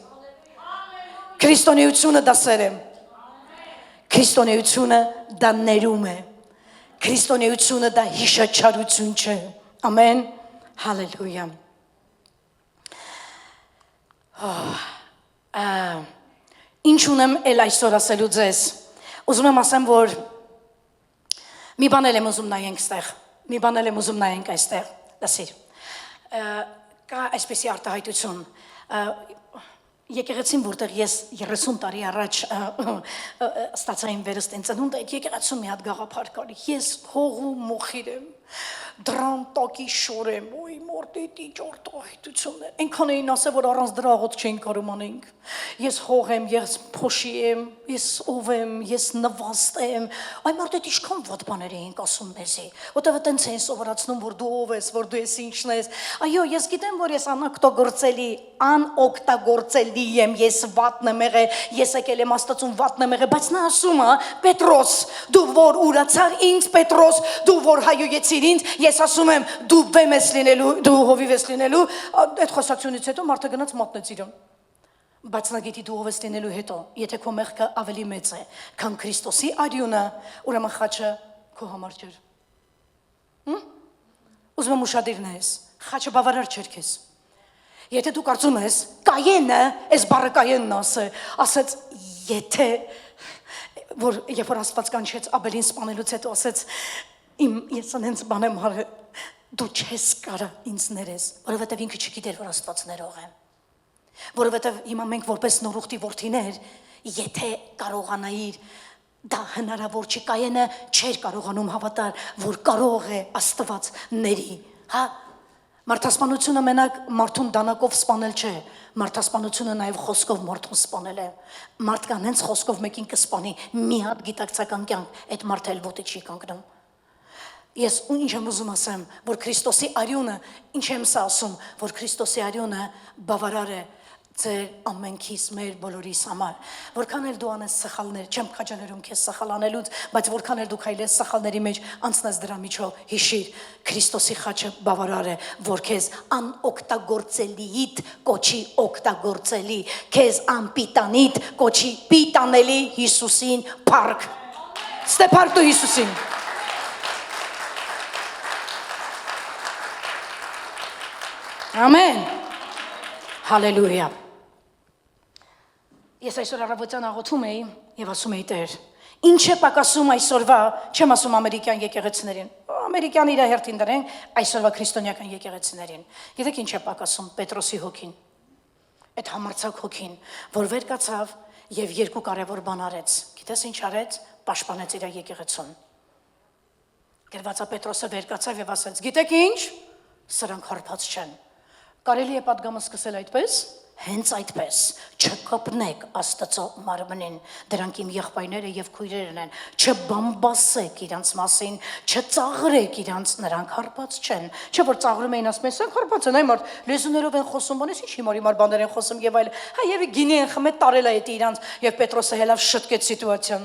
Քրիստոնեությունը դա սեր է, քրիստոնեությունը դա ներում է, քրիստոնեությունը դա հիշաչարություն չէ, ամեն, հալելույա։ Ինչ ունեմ էլ այսօր ասելու ձեզ, ուզում եմ ասեմ, որ մի բան էլ եմ ուզում նայենք այստեղ, մի բան էլ եմ ուզում նայենք այստեղ, լսիր, կա այսպեսի արտահայտություն, եկեղեցին, որտեղ ես 30 տարի առաջ ստացա իմ վերս տեն ծնունդ, այդ եկեղեցում մի հատ գաղափար կար, ես հողու մոխիր եմ, դրան տակի շոր եմ, ոյ մորդետի ճորտահայտություն է, ենքան էին ասե, որ առանց դրա աղոտ չեն կարում անենք, ես հող եմ, ես փոշի եմ, ես ով եմ, ես նվաստ եմ, այ մորդետ իշքան վատ բաներ էինք ասում մեզի, ոտև տենց էին սովորացնում, որ դու ով ես, որ դու ես ինչն ես, այո, ես գիտեմ, որ ես անօգտագործելի եմ, ես վատն եմ եղել, ես եկել եմ Աստծուն վատն եմ եղել, բայց նա ասում է, Պետրոս, դու որ ուրացար ինձ, Պետրոս, դու որ հայոյեցիր ինձ, ես ասում եմ, դու վեմ ես լինելու, դու հովիվ ես լինելու, այդ խոսակցությունից հետո մարդը գնաց մատնեց իրեն, բայց նա գիտի դու ով ես լինելու հետո, եթե քո մեղքը ավելի մեծ է, քան Քրիստոսի արյունը, ուրեմն խաչը քո համար չէր, ուզում եմ ուշադիր նայես, խաչը բավարար չէր քեզ, եթե դու կարծում ես, Կայենը, այս բառը Կայենն ասեց, եթե, որ երբ որ Աստված կանչեց Աբելին սպանելուց հետո ասեց, ես անենց բան եմ հարել, դու չես կարա ինձ ներես, որովհետև ինքը չգիտեր, որ Աստված ներող է, որովհետև հիմա մենք որպես նորուղտի որդիներ, եթե կարողանայիր, դա հնարավոր չի, Կայենը չէր կարողանում հավատալ, որ կարող է Աստված ների, հա, Մարդասպանությունը մենակ մարդուն դանակով սպանել չէ, մարդասպանությունը նաև խոսքով մարդուն սպանել է, մարդկան հենց խոսքով մեկին կսպանի, մի հատ գիտակցական կյանք, այդ մարդը էլ ոտի չի կանգնում, ես ինչ եմ ուզում ասեմ, որ Քրիստոսի արյունը, ինչ եմ սա ասում, որ Քրիստոսի արյունը բավարար է ձեր ամենքիս մեր բոլորիս համար, որքան էլ դու անես սխալներ, չեմ քաջալերում քեզ սխալ անելուց, բայց որքան էլ դու քայլես սխալների մեջ անցնես դրա միջով, հիշիր, Քրիստոսի խաչը բավարար է, որ քեզ անօգտագործելիիդ կոչի օգտագործելի, քեզ անպիտանիդ կոչի պիտանելի Հիսուսին փառք, ստե փառք դու Հիսուսին։ Ամեն, հալելույա։ Ես այսօր առավոտյան աղոթում էի և ասում էի Տեր, ինչ է պակասում այսօրվա, չեմ ասում ամերիկյան եկեղեցիներին, ամերիկյան իր հերթին դրեն, այսօրվա քրիստոնեական եկեղեցիներին, գիտեք ինչ է պակասում Պետրոսի հոգին, այդ համարձակ հոգին, որ վեր կացավ և երկու կարևոր բան արեց, գիտես ինչ արեց, պաշտպանեց իր եկեղեցուն, գրվածա Պետրոսը վեր կացավ և ասեց, գիտեք ինչ, սրանք հարբած չեն, կարելի է պատգամը սկսել այդպես, հենց այդպես, չկպնեք Աստծո մարմնին, դրանք իմ եղբայրները և քույրերն են, չբամբասեք իրանց մասին, չծաղրեք իրանց, նրանք հարբած չեն, չէ որ ծաղրում էին ասում են, սրանք հարբած են, այ մարդ լեզուներով են խոսում, բանես ինչ հիմար բաներ են խոսում և այլ, հա և գինի են խմել տարել է այդ իրանց և Պետրոսը հելավ շտկեց սիտուացիան,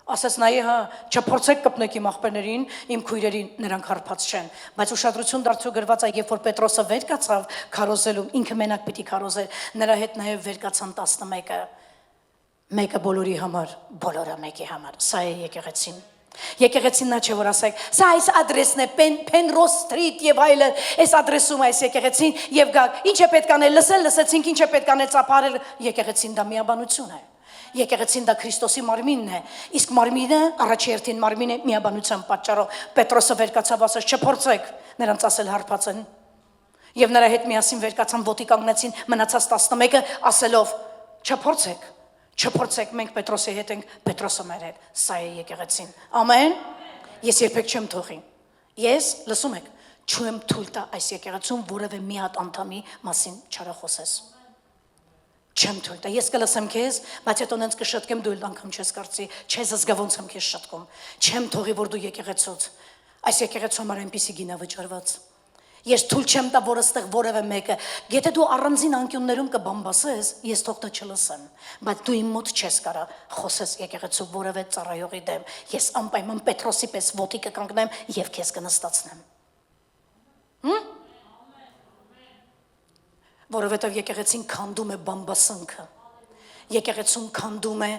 Ասաց նայ հա, չփորձեք կպնեք իմ աղբերներին, իմ քույրերին, նրանք հարբած չեն։ Բայց ուշադրություն դարձու գրված է, երբ որ Պետրոսը վեր կացավ քարոզելու, ինքը մենակ պիտի քարոզեր, նրա հետ նաև վեր կացան 11-ը։ Մեկը բոլորի համար, բոլորը մեկի համար։ Սա է եկեղեցին։ Եկեղեցին նա չէ որ ասեք, սա այս ադրեսն է, Penrose Street եւ այլն, այս ադրեսում է այս եկեղեցին եւ գաք, ինչ է պետք անել, լսեցինք, ինչ է պետք անել, ծափարել, եկեղեցին դա միաբանություն է։ Եկեղեցին դա Քրիստոսի մարմինն է, իսկ մարմինը առաջերտին մարմին է միաբանության պատճառով։ Պետրոսը վեր կացավ ասաց, չփորձեք, նրանց ասել հարբած են։ Եվ նրա հետ միասին վեր կացան, ոտի կանգնեցին, մնացած 11-ը ասելով, չփորձեք, չփորձեք, մենք Պետրոսի հետ ենք, Պետրոսը մեր հետ։ Սա է եկեղեցին։ Ամեն։ Ես երբեք չեմ թողի։ Ես, լսում եք, չեմ թույլ տա այս եկեղեցուն որևէ մի հատ անդամի մասին չարախոսես։ Չեմ թույլ տա, ես կլսեմ քեզ, բայց հետո նենց կշտկեմ դու անգամ չես կարծի, չես զգա ոնց եմ քեզ շտկում։ Չեմ թողի որ դու եկեղեցուց, այս եկեղեցու համար այնպիսի գինա վճարված։ Ես թույլ չեմ տա որ այստեղ որևէ մեկը, եթե դու առանձին անկյուններում կբամբասես, ես թող դա չլսեմ, բայց դու իմ մոտ չես կարա խոսես եկեղեցու որևէ ծառայողի դեմ։ Ես անպայման Պետրոսի պես ոտի կկանգնեմ եւ քեզ կնստացնեմ։ Որովհետև եկեղեցին քանդում է բամբասանքը, եկեղեցուն քանդում է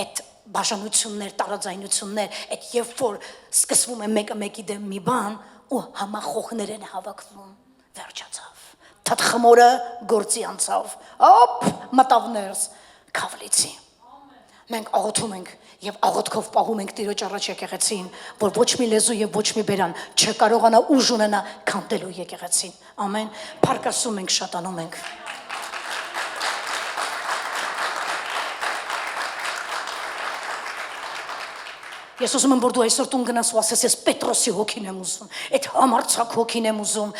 այդ բաժանություններ, տարաձայնություններ, այդ երբ որ սկսվում է մեկը մեկի դեմ մի բան ու համախոհներ են հավաքվում, վերջացավ, թաթխմորը գործի անցավ, օպ, մտավ ներս, քավլիցի։ Մենք աղոթում ենք եւ աղոթքով պահում ենք Տիրոջ առաջ եկեղեցին, որ ոչ մի լեզու եւ ոչ մի բերան չկարողանա ուժ ունենա քանդելու եկեղեցին։ Ամեն։ Փառքասում ենք, շատանում ենք։ Ես ուզում եմ որ դու այսօր տուն գնաս ու ասես ես Պետրոսի հոգին եմ ուզում, այդ համարձակ հոգին եմ ուզում,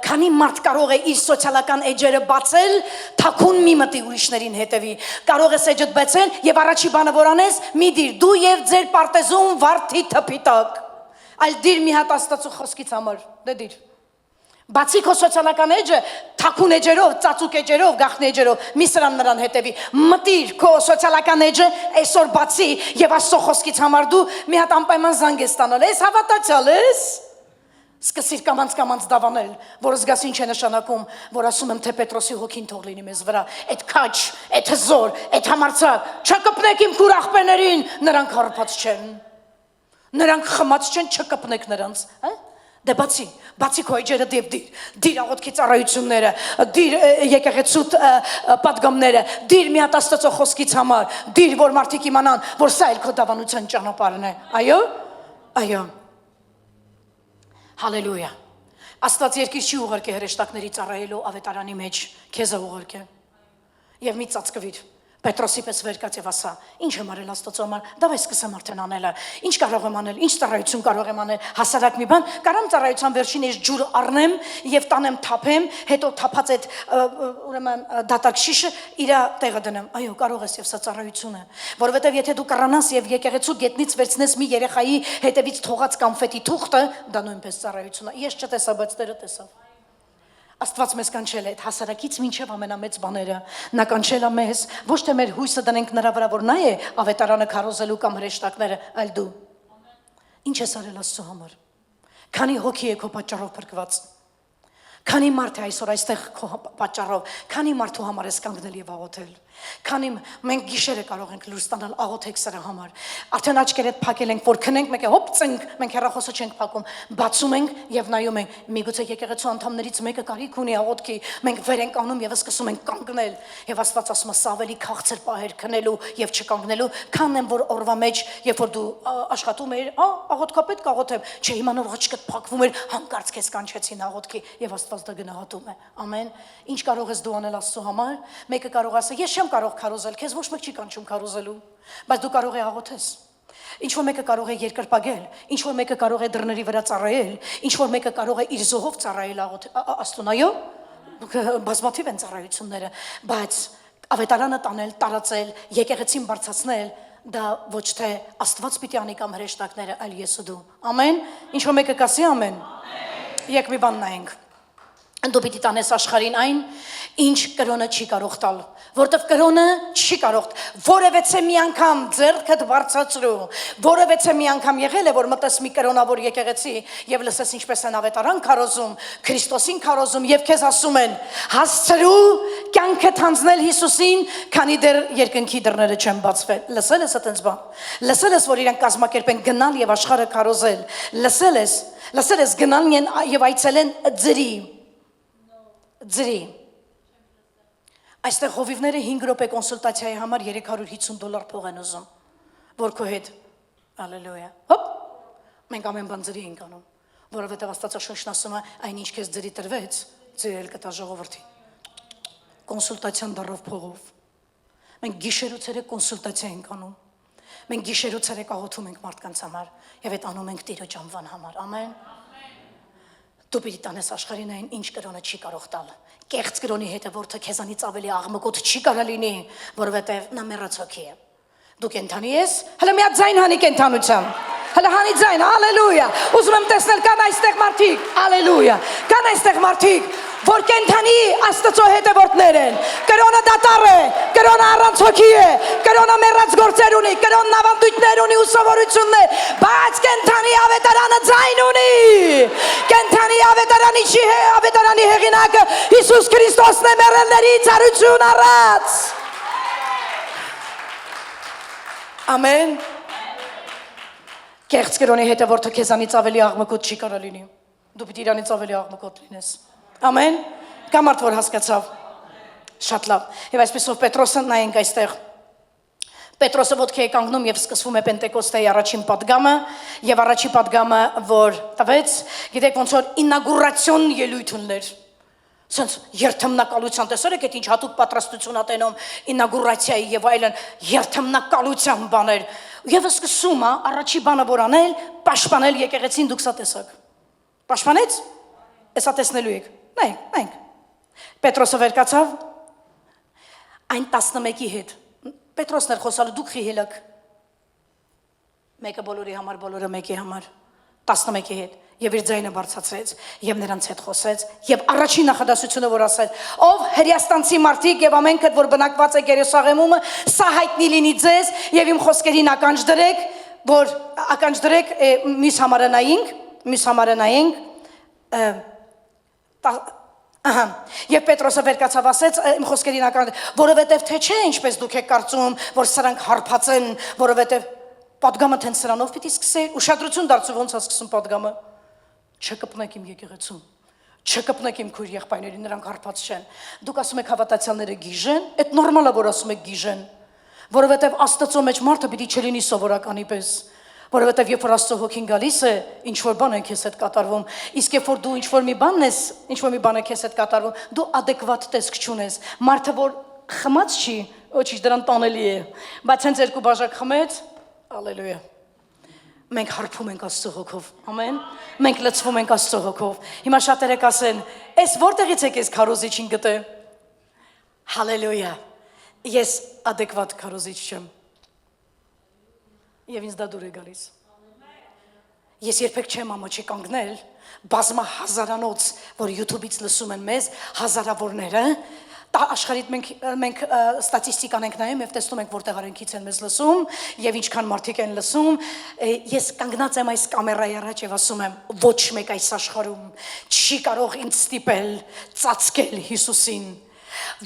քանի մարդ կարող է իր սոցիալական էջերը բացել, թաքուն մի մտի ուրիշներին հետևի, կարող ես էջդ բացել եւ առաջի բանը որ անես, մի դիր դու եւ ձեր պարտեզում վարդի թփի տակ, այլ դիր մի հատ Աստծո խոսքից համար, դե դիր։ Բացի քո սոցիալական էջը, թաքուն էջերով, ծածուկ էջերով, գախնի էջերով, մի սրան նրան հետևի, մտիր քո սոցիալական էջը, այսօր բացի եւ Աստծո խոսքից համար դու մի հատ անպայման զանգ ես ստանալ, ես հավատացյալ ես։ Սկսիր կամած դավանել, որ զգաս ինչ է նշանակում, որ ասում եմ թե Պետրոսի հոգին թող լինի մեզ վրա, այդ քաչ, այդ հզոր, այդ համարձակ, չկպնեք իմ քուր աղբերներին, նրանք հարբած չեն։ Նրանք խմած չեն, չկպնեք նրանց, հա? Դե բացի քո էջերը դիր աղոթքի ծառայությունները, դիր եկեղեցու պատգամները, դիր մի հատ Աստծո խոսքից համար, դիր որ մարդիկ իմանան, որ սա էլ քո դավանության ճանապարհն է։ Այո։ Այո։ Հալելույա։ Աստված երկիր չի ուղարկե հրեշտակների ծառայելու ավետարանի մեջ, քեզ է ուղարկե։ Եվ մի ծածկվիր։ Պետրոսի պես վեր կաց եւ ասա, ինչ եմ արել Աստծո համար, դավայ սկսեմ արդեն անելը, ինչ կարող եմ անել, ինչ ծառայություն կարող եմ անել, հասարակ մի բան, կարամ ծառայության վերջին ես ջուր առնեմ եւ տանեմ թափեմ, հետո թափած այդ ուրեմն դատակ շիշը իր տեղը դնեմ, այո, կարող ես եւ սա ծառայություն է, որովհետեւ եթե դու կռանաս եւ եկեղեցու գետնից վերցնես մի երեխայի հետևից թողած կոնֆետի թուղթը, դա նույնպես ծառայություն է, ես չտեսա, բայց Տերը տեսավ։ Աստված մեզ կանչել է այդ հասարակից մինչև ամենամեծ բաները, նա կանչել է մեզ, ոչ թե մեր հույսը դնենք նրա վրա, որ նա է ավետարանը քարոզելու կամ հրեշտակները, այլ դու։ Ինչ ես արել Աստծո համար։ Քանի հոգի է քո պատճառով փրկված։ Քանի մարդ է այսօր այստեղ քո պատճառով, քանի մարդու համար ես կանգնել եւ աղոթել։ Քանի մենք գիշերը կարող ենք լույս ստանալ աղոթեք սրա համար։ Արդեն աչքերդ փակել ենք, որ քնենք, մեկ է հոպ ծնկ, մենք հեռախոսը չենք փակում, բացում ենք եւ նայում ենք։ Միգուցե եկեղեցու անդամներից մեկը կարիք ունի աղոթքի, մենք վեր ենք անում եւ սկսում ենք կանգնել։ Եվ Աստված ասում է, սա ավելի քաղցր պահեր քնելու եւ չկանգնելու, քան որ օրվա մեջ, երբ որ դու աշխատում ես, աղոթքա պետք է աղոթեմ, չէ, հիմա նոր աչքդ փակվում էր, հանկարծ քեզ կանչեցին աղոթքի եւ Աստված դա գնահատում է։ Ամեն։ Ինչ կարող ես դու անել Աստծո համար։ Մեկը կարող ասա, ես չեմ կարող քարոզել, քեզ ոչ մեկ չի կանչում քարոզելու, բայց դու կարող ես աղոթես։ Ինչ որ մեկը կարող է երկրպագել, ինչ որ մեկը կարող է դռների վրա ծառայել, ինչ որ մեկը կարող է իր զոհով ծառայել Աստծուն, այո, բազմաթիվ են ծառայությունները, բայց ավետարանը տանել, տարածել, եկեղեցին բարձրացնել, դա ոչ թե Աստված պիտի անի կամ հրեշտակները, այլ ես ու դու։ Ամեն։ Ինչ որ մեկը կասի ամեն։ Եկ մի բան նայենք։ Դու պիտի տանես աշխարհին այն, ինչ կրոնը չի կարող տալ, որտեվ կրոնը չի կարող որևէ մի անգամ ձեռքդ բարձրացրու, որևէ մի անգամ եղել է, որ մտես մի կրոնավոր եկեղեցի եւ լսես ինչպես են ավետարան քարոզում, Քրիստոսին քարոզում եւ քեզ ասում են հասցրու կյանքդ հանձնել Հիսուսին, քանի դեռ երկնքի դռները չեն բացվել։ Լսել ես այդպես բան։ Լսել ես, որ իրենք կազմակերպեն գնալ եւ աշխարհը քարոզել։ Լսել ես գնալ եւ այցելեն ձրի։ Այստեղ հովիվները 5 րոպե կոնսուլտացիայի համար $350 փող են ուզում, որ քո հետ, հալելույա, հոպ, մենք ամեն բան ձրի ենք անում, որովհետև Աստվածաշունչն ասում է, այն ինչ քեզ ձրի տրվեց, ձրել կտա ժողովրդին, կոնսուլտացիան դառավ փողով, մենք գիշերու ցերեկ կոնսուլտացիա ենք անում, մենք գիշերու ցերեկ աղոթում ենք մարդկանց համար, եւ այդ անում ենք Տիրոջ անվան համար, ամեն։ Դու պիտի տանես աշխարհին այն, ինչ կրոնը չի կարող տալ։ Կեղծ կրոնի հետևորդը քեզանից ավելի աղմկոտ չի կարող լինի, որովհետև նա մեռած հոգի է։ Դու կենթանի ես, հələ մի հատ ձայն հանի կենթանությամբ։ Հələ հանի ձայն, հալելույա։ Ուզում եմ տեսնել կան այստեղ մարդիկ, հալելույա։ Կան այստեղ մարդիկ, որ կենթանի Աստծո հետևորդներ են։ Կրոնը դատար է, կրոնը առանց հոգի է, կրոնը մեռած գործեր ունի, կրոնն ավանդույթներ ունի ու սովորություններ, բայց կենթանի ավետարանը ձայն ունի։ Կենթանի ավետարանի հեղինակը Հիսուս Քրիստոսն է մեռելների ցարություն առած։ Ամեն։ Կեղծ կրոնի հետևորդը քեզանից ավելի աղմկոտ չի կարող լինի։ Դու պիտի իրանից ավելի աղմկոտ լինես։ Ամեն։ Կա մարդ որ հասկացավ։ Շատ լավ։ Եվ այսպեսով Պետրոսը նայենք այստեղ։ Պետրոսը ոտքի է կանգնում եւ սկսվում է Պենտեկոստեի առաջին պատգամը եւ առաջի պատգամը որ տվեց, գիտեք ոնց որ ինագուրացիոն ելույթ ուներ։ Սենց երթմնակալության տեսել եք այդ ինչ հատուկ պատրաստություն ատենում ինագուրացիայի եւ այլն երթմնակալության բաներ եւ սկսում է առաջի բանը որ անել պաշտպանել եկեղեցին դուք սա տեսակ պաշտպանեց էսա տեսնելու եք նայեք Պետրոսը վեր կացավ այն 11-ի հետ Պետրոսն էր խոսալու դուք խիհելակ մեկը բոլորի համար բոլորը մեկի համար 11-ի հետ Եվ իր ձայնը բարձրացրեց, եւ նրանց հետ խոսեց, եւ առաջին նախադասությունը որ ասեց. Ով հրեաստանցի մարդիկ եւ ամենքը որ բնակված է Երուսաղեմում, սա հայտնի լինի ձեզ եւ իմ խոսքերին ականջ դրեք, որ ականջ դրեք մյուս համարը նայենք, ահա Եվ Պետրոսը վերկացավ ասեց իմ խոսքերին ականջ, որովհետեւ թե չէ ինչպես դուք եք կարծում, որ սրանք հարբած են, որովհետեւ պատգամը թեն սրանով պիտի սկսել, ուշադրություն դարձու ոնց է սկսում պատգամը Չկպնեք իմ եկեղեցում, չկպնեք իմ քույր եղբայրներին, նրանք հարբած չեն։ Դուք ասում եք հավատացյալները գիժեն, այդ նորմալ է որ ասում եք գիժեն, որովհետև Աստծո մեջ մարդը պիտի չլինի սովորականի պես, որովհետև երբ որ Աստծո հոգին գալիս է, ինչ որ բան է քեզ հետ կատարվում, իսկ երբ որ դու ինչ որ մի բան ես, ինչ որ մի բան է քեզ հետ կատարվում, դու adekvat տեսք չունես։ Մարդը որ խմած չի, ոչինչ դրան տանելի է, բայց հենց երկու բաժակ խմեց, հալելույա Մենք հարբում ենք Աստծո հոգով, ամեն, մենք լցվում ենք Աստծո հոգով, հիմա շատերը կասեն, ես որտեղից եք ես քարոզիչին գտե, հալելույա, ես adekvat քարոզիչ չեմ, և ինձ դա դուր է գալիս, ես երբեք չեմ ամոչի կանգնել, բազմա հազարանոց, որ YouTube-ից լսում են մեզ, հազարավորները, աշխարհից մենք ստատիստիկան ենք նայում եւ տեսնում ենք որտեղ արենքից են մեզ լսում եւ ինչքան մարդիկ են լսում ես կանգնած եմ այս կամերայի առաջ եւ ասում եմ ոչ մեկ այս աշխարհում չի կարող ինձ ստիպել ծածկել Հիսուսին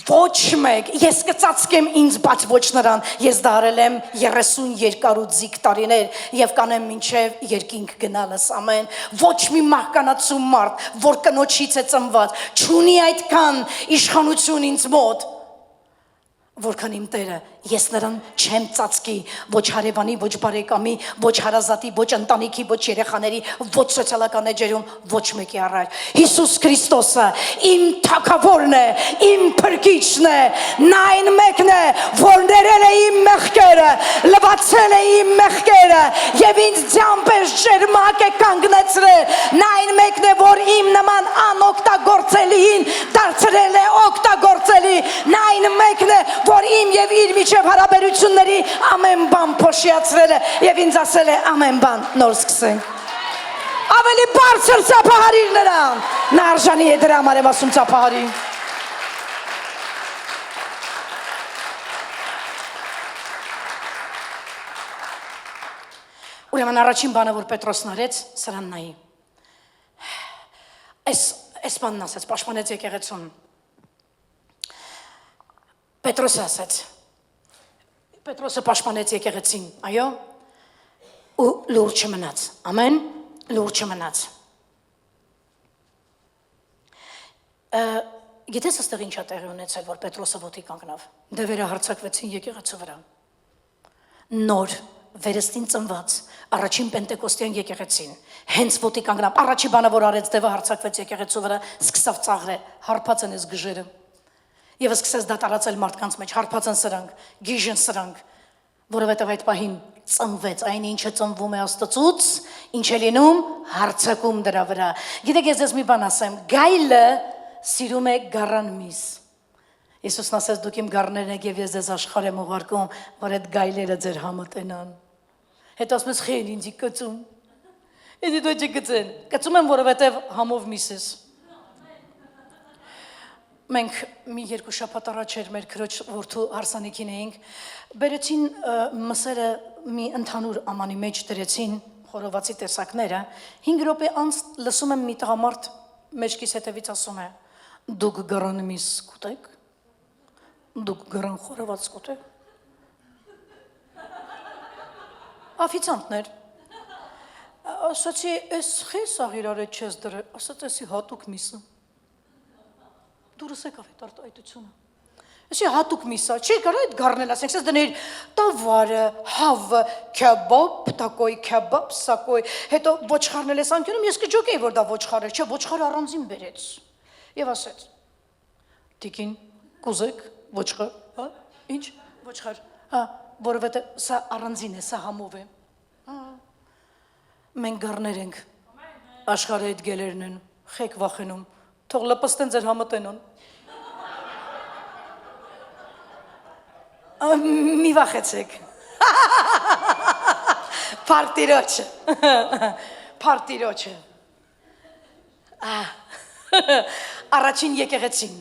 Ոչ մեկ, ես կծածկեմ ինձ, բայց ոչ նրան, ես դա արել եմ 30 երկարուձիգ տարիներ և կանեմ մինչև երկինք գնալս, ամեն, ոչ մի մահկանացու մարդ, որ կնոջից է ծնված, չունի այդքան իշխանություն ինձ մոտ, որքան իմ Տերը, ես նրան չեմ ծածկի, ոչ հարևանի, ոչ բարեկամի, ոչ հարազատի, ոչ ընտանիքի, ոչ երեխաների, ոչ սոցիալական էջերում, ոչ մեկի առաջ։ Հիսուս Քրիստոսը իմ թագավորն է, իմ փրկիչն է, նա այն մեկն է, որ ներել է իմ մեղքերը, լվացել է իմ մեղքերը եւ ինձ ձամպես ջերմակ է կանգնեցրել։ Նա այն մեկն է, որ իմ նման անօգտագործելին դարձրել է օգտագործելի։ Նա այն մեկն է, որ իմ եւ իր միջև հարաբերությունների ամեն բան փոշիացրել է եւ ինձ ասել է ամեն բան նոր սկսենք։ Ավելի բարձր ծափահարիր նրան։ Նա արժանի է դրա համար եմ ասում ծափահարի։ Ուրեմն առաջին բանը, որ Պետրոսն արեց, սրան նայի։ Այս բանն ասեց, պաշտպանեց եկեղեցուն։ Պետրոսը ասեց։ Պետրոսը պաշտպանեց եկեղեցին, այո, ու լուրջ չմնաց, ամեն, լուրջ չմնաց։ Գիտես այստեղ ինչ է տեղի ունեցել, որ Պետրոսը ոտի կանգնավ։ Դևերը հարձակվեցին եկեղեցու վրա։ Նոր վերստին ծնված առաջին պենտեկոստյան եկեղեցին հենց ոտի կանգնավ, առաջի բանը որ արեց, դևը հարձակվեց եկեղեցու վրա, սկսավ ծաղրել, հարբած են այս գժերը եւ սկսեց դա տարածել մարդկանց մեջ, հարբած են սրանք, գիժ են սրանք, որովհետեւ այդ պահին ծնվեց այն ինչը ծնվում է Աստծուց, ինչ է լինում, հարձակում դրա վրա։ Գիտեք, ես մի բան ասեմ, գայլը սիրում է գառան միս։ Իսուսն ասեց, դուք իմ գառներն եք եւ ես ձեզ աշխարհ եմ ուղարկում, որ այդ գայլերը ձեր համատենան։ Հետո ասում ես խեն ինձ կծում։ Էդի դու չգծեն։ Կծում եմ, որովհետեւ համով միս ես։ Մենք մի երկու շաբաթ առաջ էր մեր քրոջ որդու հարսանիքին էինք, բերեցին մսերը մի ընդհանուր ամանի մեջ դրեցին խորովածի տեսակները, 5 րոպե անց լսում եմ մի տղամարդ մեջքիս հետևից ասում է. Դուք գռան միս կուտեք, դուք գռան խորոված կուտեք։ Աֆիցանտներ, ասացի, ես խես աղիրարը չես դրը, ասաց եսի հատուկ միսը, դուրս եկավ հետ արտայտությունը, եսի հատուկ միսա, չի կար այդ գարնել ասենք, ես դներ տավարը, հավը, քեբաբ, տակոյ, քեբաբ, սակոյ, հետո ոչխարնել ես անկյունում, ես կջոք էի, որ դա ոչխար է, չէ, ոչխարը առանձին բերեց, և ասեց, տիկին, կուզեք, ոչխար, հա, ինչ, ոչխար, հա, որովհետև սա առանձին է, սա համով է, մենք գարներ ենք, աշխարհը այդ գելերն են, խեք վախենում, թող լպստեն ձեր համատենան, մի վախեցեք, պարտիրոչը, պարտիրոչը, առաջին եկեղեցին,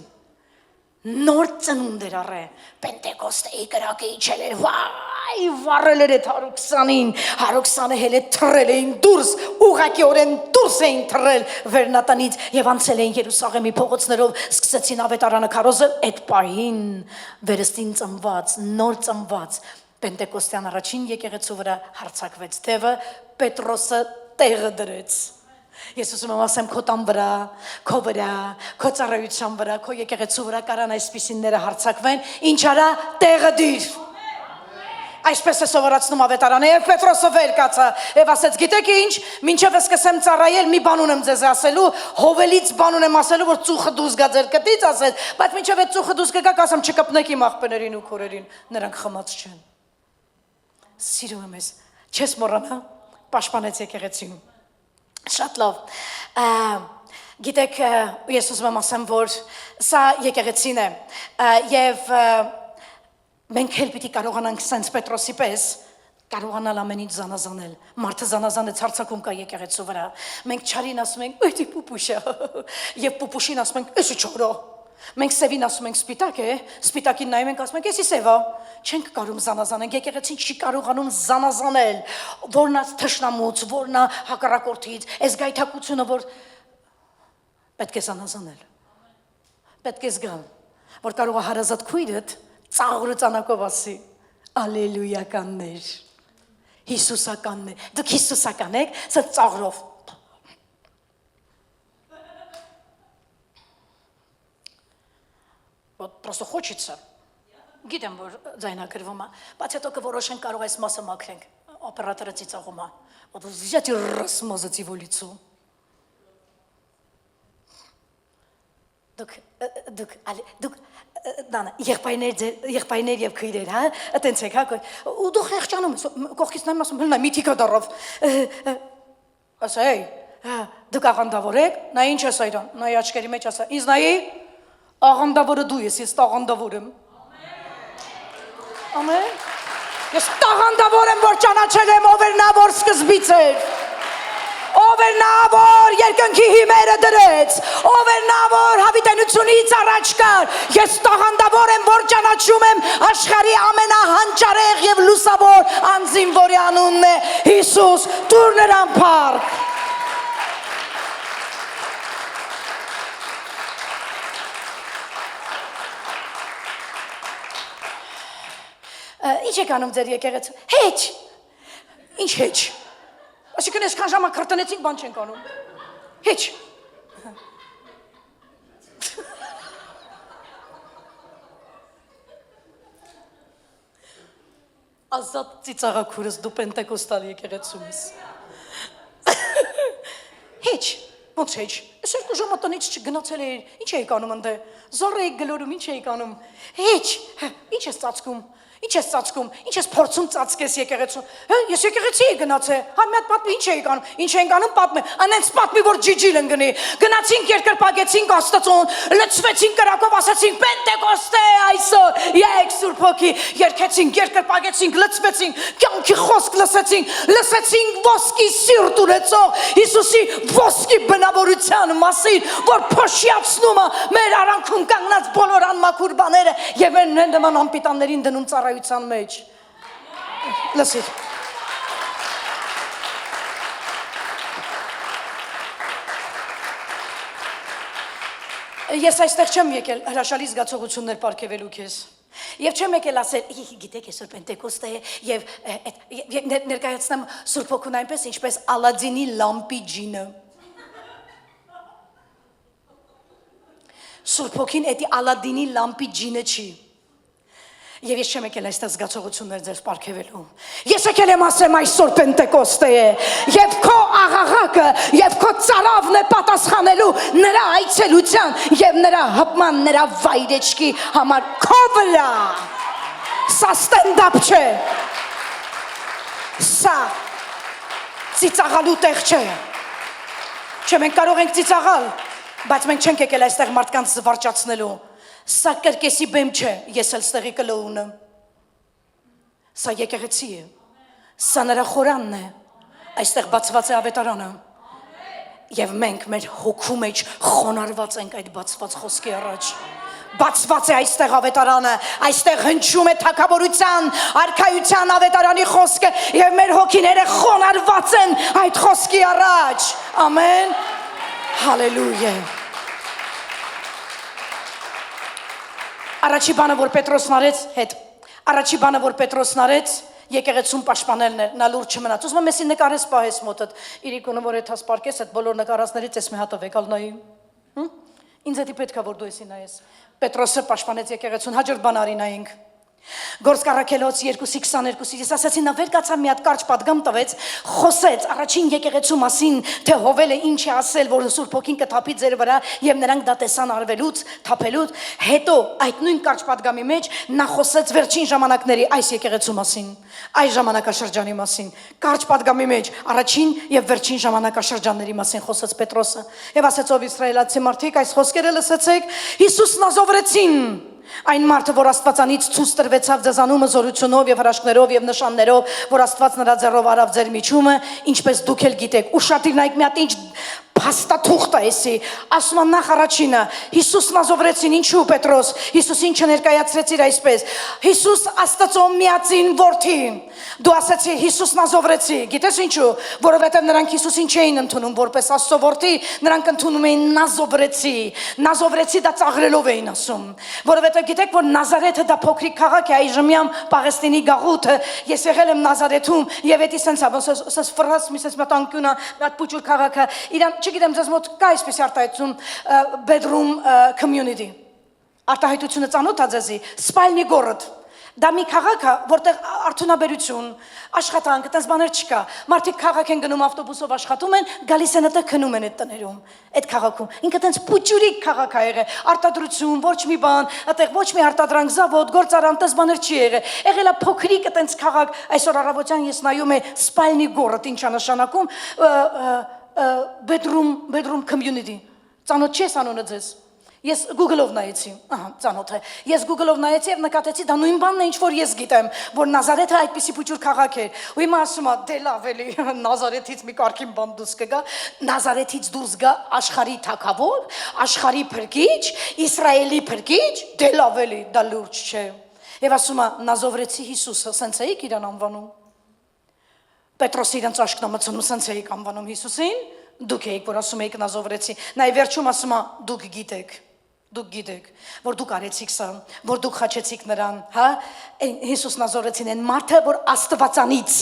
նոր ծնունդ էր առե, պենտեկոստեի կրակը իջել էր, վայ, վառել էր էդ 120-ը հել է թրել էին դուրս, ուղղակիորեն դուրս էին թրել Վերնատանից և անցել էին Երուսաղեմի փողոցներով, սկսեցին ավետարանը քարոզել, այդ պահին վերստին ծնված, նոր ծնված, պենտեկոստյան առաջին եկեղեցու վրա հարձակվեց դևը, Պետրոսը տեղը դրեց։ Ես ուզում եմ ասեմ քո տան վրա, քո վրա, քո ծառայության վրա, քո եկեղեցու վրա կարան այսպիսինները հարձակվեն, ինչ արա տեղը դիր։ Այսպես է սովորացնում ավետարանը եւ Պետրոսը վեր կացա եւ ասեց գիտեք ինչ մինչեւ սկսեմ ծառայել մի բան ունեմ ձեզ ասելու հովելից բան ունեմ ասելու որ ծուխը դուրս գա ձեր կտից ասեց բայց մինչեւ այդ ծուխը դուրս գա ասեմ չկպնեք իմ աղբերներին ու քորերին նրանք խմած չեն սիրում եմ ես չես մոռանա պաշտպանեց եկեղեցին շատ լավ գիտեք ես ուզում եմ ասեմ որ սա եկեղեցին է եւ մենք էլ պիտի կարողանանք սենց Պետրոսի պես կարողանալ ամեն ինչ զանազանել մարդը զանազանեց հարցակում կա եկեղեցու վրա մենք չարին ասում ենք «Էդի պուպուշա» եւ պուպուշին ասում ենք «Էսի չորո» մենք սևին ասում ենք «Սպիտակ է» սպիտակին նայում ենք ասում ենք «Էսի սևա» չենք կարող զանազանենք եկեղեցին չի կարողանում զանազանել որն է թշնամուց որն է հակառակորդից այս գայթակությունը որ պետք է զանազանել պետք է զգալ որ կարող է հարազատ քույրդ ծաղրը ծանակով ասի, ալելույականներ, հիսուսականներ, դուք հիսուսական եք, սա ծաղրով, պրոստո խոչիցը, գիտեմ, որ ձայնագրվում է, բայց հետո կորոշենք կարող այս մասը մաքրենք, օպերատորը ծիծաղում է, вот взять и размазать его лицо. Դուք Դանա, եղբայրներ և քույրեր, հա, ատենց եք, հա, ու դու խեղճանում ես, կողքից նայում ասում, հլնա, միտիկա դարով, ասա, էй, դուք աղանդավոր եք, նա ինչ ես այրան, նայի աչկերի մեջ ասա, ինձ նայի, աղանդավորը դու ես տաղանդավոր եմ, ամեն, ես տաղանդավոր եմ, որ ճանաչել եմ, ով էր նա, որ սկզբից էր, ով ով էր նա, որ երկնքի հիմերը դրեց, ով էր նա, որ հավիտենությունից առաջ կար։ Ես տաղանդավոր եմ, որ ճանաչում եմ աշխարհի ամենահանճարեղ եւ լուսավոր անձին, որի անունն է Հիսուս, տուր նրան փառք։ Ինչ եք անում ձեր եկեղեցու։ Հեչ։ Ինչ հեչ։ Այսինքն այսքան ժամը քրտնեցինք, բան չենք անում։ Հեչ։ Ազատ ծիծաղակուրս դու պենտեկոստալ եկեղեցում ես։ Հեչ, ոնց հեչ։ Այս երկու ժամը տնից չգնացել էիր, ինչ էիք անում ընդ։ Զոռ էիք գլորում, ինչ էիք անում։ Հեչ, ինչ ես ծածկում։ Ինչ ես ծածկում, ինչ ես փորձում ծածկես եկեղեցու։ Ես եկեղեցի էի գնացել։ Հա մի հատ պատմի, ինչ էի անում։ Ինչ ենք անում, պատմի։ Անենց պատմի, որ ջիջիլ են գնի։ Գնացինք երկրպագեցինք Աստծուն, լցվեցինք կրակով, ասացինք Պենտեկոստե այսօր։ Եք Սուրբ Հոգի, երգեցինք, երկրպագեցինք, լցվեցինք, կյանքի խոսք լսեցինք ոսկի սիրտ ունեցող Հիսուսի ոսկի բնավորության մասին, որ փոշիացնում է մեր արանքում կանգնած բոլոր անմաքուր բաները եւ են նման անպիտաններին դնում ծառայության մեջ։ Լսիր։ Ես այստեղ չեմ եկել հրաշալի զգացողություններ պարգևելու քեզ։ Եվ չեմ եկել ասել, գիտեք այսօր Պենտեկոստ է եւ ներկայացնեմ Սուրբ Հոգուն այնպես, ինչպես Ալադինի լամպի ջինը։ Սուրբ Հոգին էդի Ալադինի լամպի ջինը չի։ Եվ ես չեմ եկել այստեղ զգացողություններ ձեզ պարգևելու։ Ես եկել եմ ասեմ այսօր Պենտեկոստե է, եւ քո աղաղակը, եւ քո ծարավն է պատասխանելու նրա այցելության եւ նրա հպման, նրա վայրեջքի համար քո վրա։ Սա ստենդափ չէ։ Սա ծիծաղալու տեղ չէ։ Չէ, մենք կարող ենք ծիծաղալ, բայց մենք չենք եկել այստեղ մարդկանց զվարճացնելու։ Սա կրկեսի բեմ չէ, ես էլ ստեղի կլոունը։ Սա եկեղեցի է, սա նրա խորանն է, այստեղ բացված է ավետարանը։ Եվ մենք մեր հոգու մեջ խոնարհված ենք այդ բացված խոսքի առաջ։ Բացված է այստեղ ավետարանը, այստեղ հնչում է թագավորության, արքայության ավետարանի խոսքը եւ մեր հոգիները խոնարհված են այդ խոսքի առաջ։ Ամեն։ Հալելույա։ Առաջի բանը, որ Պետրոսն արեց, առաջի բանը, որ Պետրոսն արեց, եկեղեցուն պաշտպանելն էր, նա լուրջ չմնաց։ Ուզում եմ մեսի նկարես պահես մոտդ, իրիկունը, որ էդ հասպարկես, այդ բոլոր նկարածներից ես մի հատով եկալ նայի։ Ինձ էդի պետք է, որ դու եսի նայես։ Պետրոսը պաշտպանեց եկեղեցուն, հաջորդ բան արի նայենք։ Գործք առաքելոց 2:22 ես ասացի նա վեր կացավ մի հատ կարճ պատգամ տվեց խոսեց առաջին եկեղեցու մասին թե Հովելը ինչ է ասել որ Սուրբ Հոգին կթափի ձեր վրա եւ նրանք դա տեսան արվելուց թափելուց հետո այդ նույն կարճ պատգամի մեջ նա խոսեց վերջին ժամանակների այս եկեղեցու մասին այս ժամանակաշրջանի մասին կարճ պատգամի մեջ առաջին եւ վերջին ժամանակաշրջանների մասին խոսեց Պետրոսը եւ ասեց ով իսրայելացի մարդիկ այս խոսքերը լսեցեք Հիսուսն ազովրեցին Այն մարդը, որ Աստվածանից ցույց տրվեցավ ձեզ անումը զորությունով եւ հրաշքներով եւ նշաններով, որ Աստված նրա ձեռով արավ ձեր միջումը, ինչպես դուք էլ գիտեք։ Ուշադիր նայեք մի հատ ինչ փաստաթուղթ է էսի։ Ասում եմ նախ առաջինը Հիսուսն ազովրեցին ինչու Պետրոս Հիսուսին չներկայացրեցիր այսպես Հիսուս Աստծո միածին որդին Դու ասացի Հիսուսն ազովրեցի Գիտես ինչու որովհետև նրանք Հիսուսին չէին ընդունում որպես Աստծո որդի նրանք ընդունում էին Նազովրեցի դա ծաղրելով էին ասում որովհետև գիտեք որ Նազարեթը դա փոքրիկ քաղաք է այժմյան Պաղեստինի գաղութը ես եղել եմ Նազարեթում եւ էդի սենց ֆրաս միսես մտանկյունա այդ փոքր քաղաքը իրան Չգիտեմ ձեզ մոտ կա այսպես արտահայտություն bedroom community արտահայտությունը ծանոթ է ձեզի սպալնի գորդ դա մի քաղաք է որտեղ արդյունաբերություն աշխատանք այդպես բաներ չկա մարդիկ քաղաք են գնում ավտոբուսով աշխատում են գալիս են այդտեղ քնում են այդ տներում այդ քաղաքում ինքը այդպես փուճուրիկ քաղաք է եղել արտադրություն ոչ մի բան այդտեղ ոչ մի արտադրանք զավոդ գործարան այդպես բաներ չի եղել է փոքրիկ այդպես քաղաք այսօր առավոտյան ես նայում եմ սպալնի գորդ ինչ է նշանակում bedroom community ծանոթ չես անունը ձեզ Ես Google-ով նայեցի, ծանոթ է։ Ես Google-ով նայեցի եւ նկատեցի դա նույն բանն է, ինչ որ ես գիտեմ, որ Նազարեթը այդպիսի փոքր քաղաք էր։ Ու հիմա ասում եմ, դե լավ էլի Նազարեթից մի կարգին բան դուրս կգա, Նազարեթից դուրս գա աշխարհի թագավոր, աշխարհի փրկիչ, Իսրայելի փրկիչ, դե լավ էլի, դա լուրջ չէ։ Եվ ասում եմ, Նազովրեցի Հիսուսը, սենց էիք իրան անվանում։ Պետրոսը իրենց աշկնամցնում սենց էիք անվանում Հիսուսին, դուք եք որ ասում եք Նազովրեցի։ Նա վերջում ասում է, դուք գիտեք, որ դուք արեցիք սա, որ դուք խաչեցիք նրան, հա? Հիսուս Նազովրեցին են մարդը, որ Աստվածանից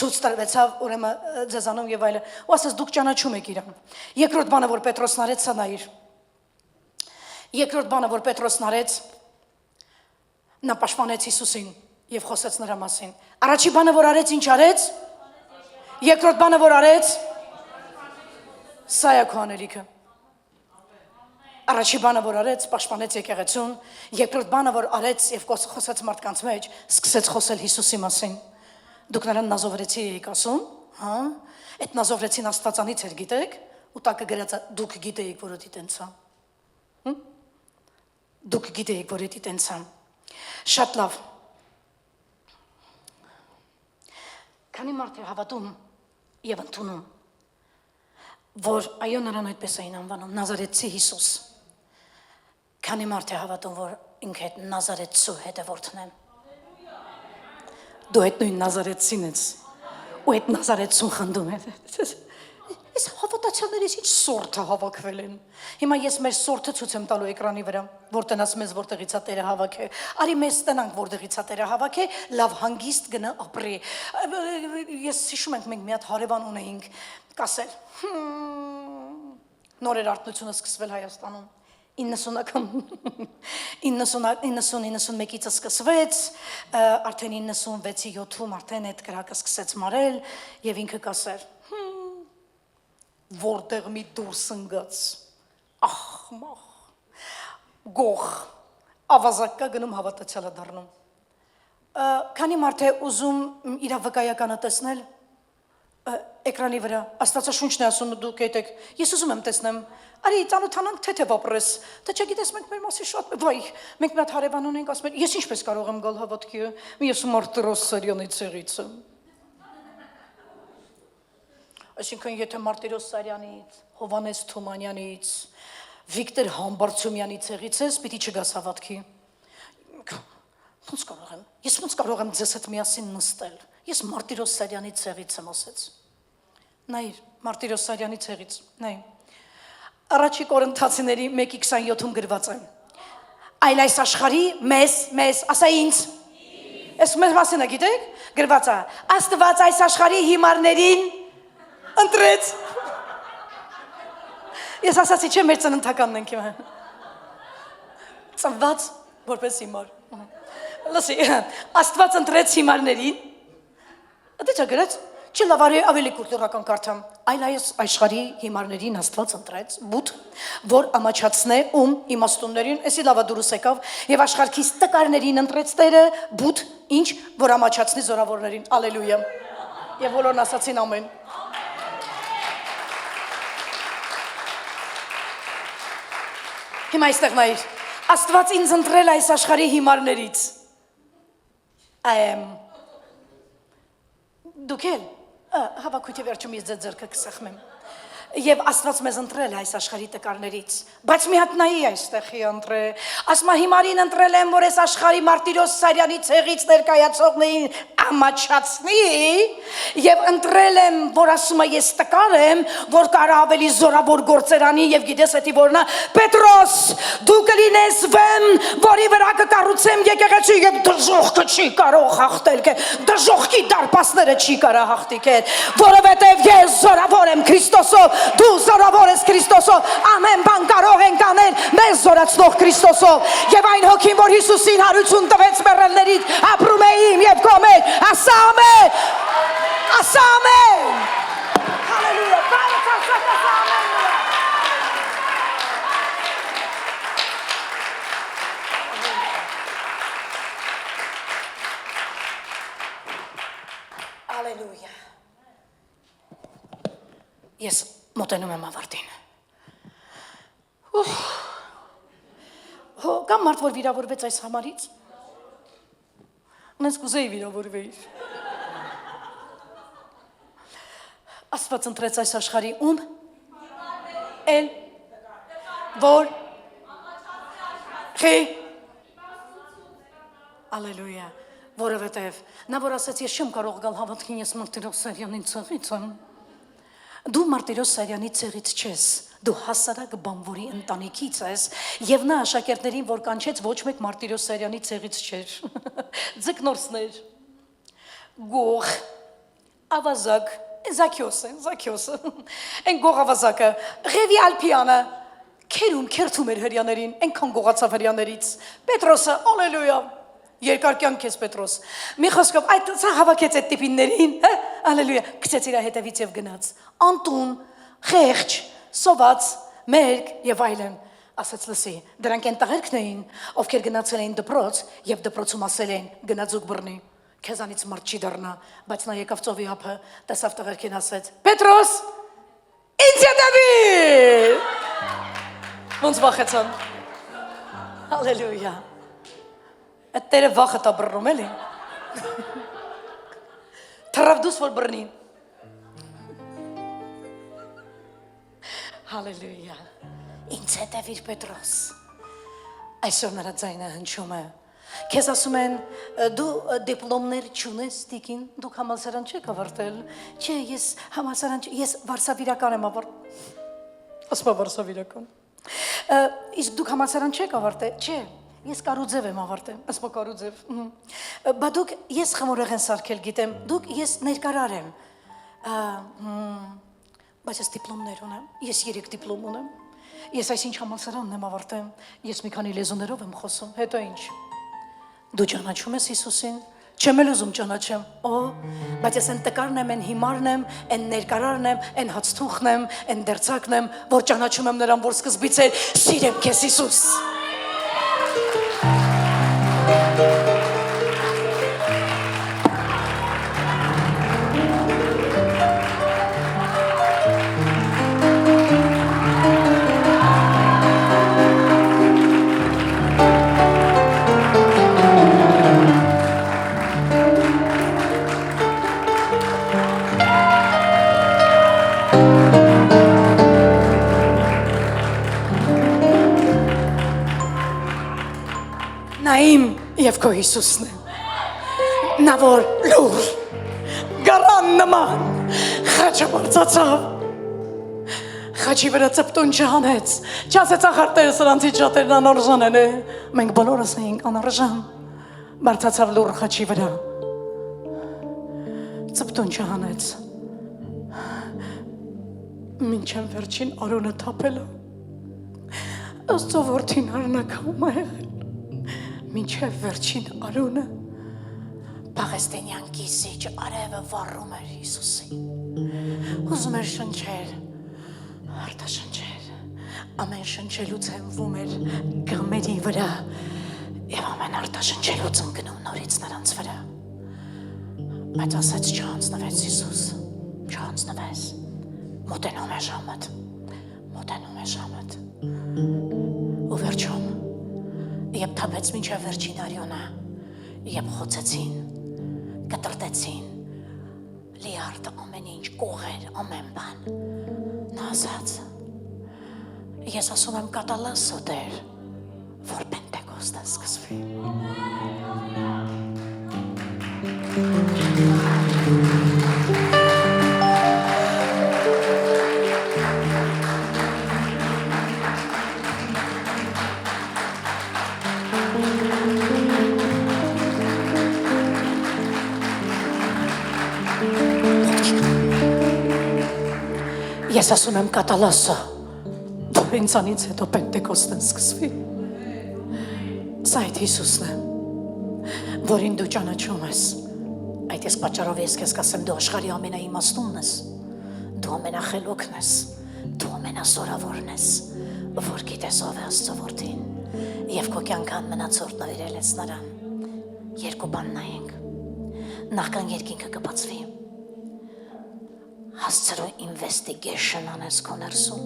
ցույց տրվեցավ, ուրեմն ձեզանում եւ այլն։ Ու ասես դուք ճանաչում եք իրան։ Երկրորդ բանը, որ Պետրոսն արեց, սա նայիր։ Երկրորդ բանը, որ Պետրոսն արեց, նա պաշտպանեց Հիսուսին եւ խոսեց նրա մասին։ Առաջի բանը, որ արեց, ինչ արեց։ Երկրորդ բանը, որ արեց, սա է քո անելիքը։ Առաջի բանը, որ արեց, պաշտպանեց եկեղեցուն, երկրորդ բանը, որ արեց եւ խոսեց մարդկանց մեջ, սկսեց խոսել Հիսուսի մասին։ Դուք նրան Նազովրեցի եք ասում, հա? Այդ Նազովրեցին Աստվածանից էր, գիտեք, ու տակը գրած է, դուք գիտեիք, որ դա տենց է։ Դուք գիտեիք, որ դա տենց է։ Շատ լավ։ Քանի մարդ է հավատում եւ ընդունում, որ այո նրան այդպես էին անվանում Նազարեթցի Հիսուս։ Քանի մարդ է հավատում, որ ինքը այդ Նազարեթցու հետևորդն է։ Դու այդ նույն Նազարեթցին ես, ու այդ Նազարեթցուն խնդում ես։ Այս հավատացյալներից ինչ սորթը հավաքվել են։ Հիմա ես մեր սորթը ցույց եմ տալու էկրանի վրա, որ տնաս մեզ որտեղից է Տերը հավաքը։ Արի մեզ տնանք որտեղից է Տերը հավաքը, լավ հանգիստ գնա ապրի։ Ես հիշում եմ մենք մի հատ հարևան ունեինք, կասել։ Նոր էր արտնությունը սկսվել Հայաստանում։ 90-91-ից սկսվեց, արդեն 96-7-ում արդեն այդ կրակը սկսեց մարել եւ ինքը կասեր. Որտեղ մի դուրս ընկած, ախմախ, գող, ավազակ կա գնում հավատացյալը դառնում։ Քանի մարդ է ուզում իր վկայականը տեսնել, էկրանի վրա, Աստվածաշունչն է ասում դուք ետեք, ես ուզում եմ տեսնեմ, արի ծանոթանանք թեթև ապրես, թե չգիտես մենք մեր մասի շատ, վայ, մենք մի հատ հարևան ունենք, ասում են, ես ինչպես կարող եմ գալ հավատքի, ես Մարտիրոս Սարյանի ցեղից եմ։ Այսինքն եթե Մարտիրոս Սարյանից, Հովանես Թումանյանից, Վիկտոր Համբարձումյանի ցեղից ես, պիտի չգաս հավատքի։ Ոնց կարող եմ, ես ոնց կարող եմ ձեզ հետ միասին նստել, ես Մարտիրոս Սարյանի ցեղից եմ ասեց։ Նայր, Մարտիրոս Սարյանի ցեղից, նայ։ Առաջի Կորինթացիների 1:27-ում գրված է. Այլ այս աշխարհի մեզ, ասա ինձ։ Այս մեր մասին է, գիտեք, գրված է. Աստված այս աշխարհի հիմարներին ընտրեց։ Ես ասացի, չէ, մեր ծննդականն ենք հիմա։ Ծնված որպես հիմար։ Լսի, Աստված ընտրեց հիմարներին։ Դե չէ գրած, չի լավ ավելի կուլտուրական կարդամ, այլ այս աշխարհի հիմարներին Աստված ընտրեց, բութ, որ ամաչացնե իմաստուններին, էսի լավա դուրս եկավ, եւ աշխարհքից տկարներին ընտրեց Տերը, բութ, ինչ, որ ամաչացնի զորավորներին, ալելույա, եւ բոլորն ասացին ամեն։ Հիմա այստեղ նայիր, Աստված ինձ ընտրել այս աշխարհի հիմարներից։ Դուք էլ հավաքույթի վերջում ես ձեր ձեռքը կսեղմեմ։ Եվ Աստված մեզ ընտրել է այս աշխարհի տկարներից, բայց մի հատ նայի այստեղի ընտրե։ Ասма հիմարին ընտրել եմ, որ այս աշխարհի Մարտիրոս Սարյանի ցեղից ներկայացողներին ամաչացնի, եւ ընտրել եմ, որ ասում է ես տկար եմ, որ կարա ավելի զորավոր գործեր անի եւ գիտես էդի որնա Պետրոս, դու կլինես վեմ, որի վրա կկառուցեմ եկեղեցի եւ դժոխքը չի կարող հաղթել, դժոխքի դարպասները չի կարա հաղթիքել, որովհետեւ ես զորավոր եմ Քրիստոսով, դու զորավոր ես Քրիստոսով, ամեն բան կարող ենք անել մեզ զորացնող Քրիստոսով, եւ այն հոգին, որ Հիսուսին հարություն տվեց մեռելներից, ապրում է իմ եւ քո մեջ, ասա ամեն, ասա ամեն, հալելույա, բարեքացած ասա ամեն, հալելույա, ես մոտենում եմ ավարտին։ Կամ մարդ որ վիրավորվեց այս համարից։ Նենց կուզեի վիրավորվեի։ Աստված ընտրեց այս աշխարհի ում էլ որ խի Ալելույա, որովհետև նա որ ասաց ես չեմ կարող գալ հավատքին ես Մարտիրոս Սարյանին ցեղից եմ։ Դու Մարտիրոս Սարյանի ցեղից չես, դու հասարակ բանվորի ընտանիքից ես, եւ նա աշակերտներին որ կանչեց ոչ մեկ Մարտիրոս Սարյանի ցեղից չէր։ Ձկնորսներ, գող, ավազակ, Զաքյոսը, այն գող ավազակը, Ղևի Ալփյանը, քերթում էր հրյաներին, այնքան գողացավ հրյաներից, Պետրոսը, ալելույա, երկար կյանք ես Պետրոս, մի խոսքով, այդ սա հավաքեց այդ տիպիններին, ալելույա, գցեց իր հետևից եւ գնաց, Անտուն, խեղճ, սոված, մերկ եւ այլն, ասաց լսի, դրանք են տղերքն էին, ովքեր գնացել էին դպրոց եւ դպրոցում ասել էին գնացուկ բռնի, քեզանից մարդ չի դառնա, բայց նա եկավ ծովի ափը, տեսավ տղերքին ասեց, Պետրոս, ինձ հետևի, ոնց վախեցան, հալելույա, այդ տերը վախը տա բռնում էլի, թռավ դուս որ բռնի, հալելույա, ինձ հետևիր Պետրոս, այսօր նրա ձայնը հնչում է, քեզ ասում են դու դիպլոմներ չունես տիկին, դուք համալսարան չեք ավարտել, չէ, ես համալսարան, ես վարսավիրական եմ ավարտել, ասպա վարսավիրական, իսկ դուք համալսարան չեք ավարտել, չէ, ես կարուձև եմ ավարտել, ասպա կարուձև, բա դուք ես խմորեղեն սարքել գիտեմ, դուք ես ներկարար եմ, բայց ես դիպլոմներ ունեմ, ես 3 դիպլոմ ունեմ, ես այսինչ համալսարանն եմ ավարտել, ես մի քանի լեզուներով եմ խոսում, հետո ինչ, դու ճանաչում ես Հիսուսին, չեմ էլ ուզում ճանաչեմ, բայց ես են տկարն եմ, են հիմարն եմ, են ներկարարն եմ, են հացթուխն եմ, են դերձակն եմ, որ ճանաչում եմ նրան, որ սկզբից էր, սիրեմ քեզ Հիսուս։ Իմ և քո Հիսուսն է, նա որ լուր, գարան նման, խաչը բարձացավ, խաչի վրա ծպտուն չհանեց, չասեց ախարտերը սրանցից շատերն անարժան են, մենք բոլորս էինք անարժան, բարձացավ լուր խաչի վրա, ծպտուն չհանեց, մինչև վերջին արոնը թափելը, Աստծո որդին արնակում է եղել, մինչև վերջին արոնը Պաղեստինյան կիսիչ արևը վառում էր Հիսուսին, ուզում էր շնչել, արտաշնչել, ամեն շնչելուց հենվում էր գամերի վրա և ամեն արտաշնչելուց ընկնում նորից նրանց վրա, բայց ասաց չանցնվեց Հիսուս, չանցնվեց, մոտենում է ժամդ, ու վերջում Եվ թափեց մինչև վերջին արյունը, եվ խոցեցին, կտրտեցին, լիարդ ամեն ինչ, կողեր, ամեն բան, նա ասաց, ես ասում եմ կատալասո Տեր, որ Պենտեկոստը սկսվի։ Ես ասում եմ կատալասո, որ ինձանից հետո Պենտեկոստն սկսվի։ Սա այդ Հիսուսն է, որին դու ճանաչում ես։ Այդ ես պատճառով ես քեզ կասեմ դու աշխարհի ամենաիմաստունն ես, դու ամենախելոքն ես, դու ամենասորավորն ես, որ գիտես ով է Աստծո որդին, եւ քո կյանքան մնացորդ նվիրել ես նրան։ Երկու բան նայենք։ Նախքան երկինքը կբացվի, հասցրու investigation անես քո ներսում,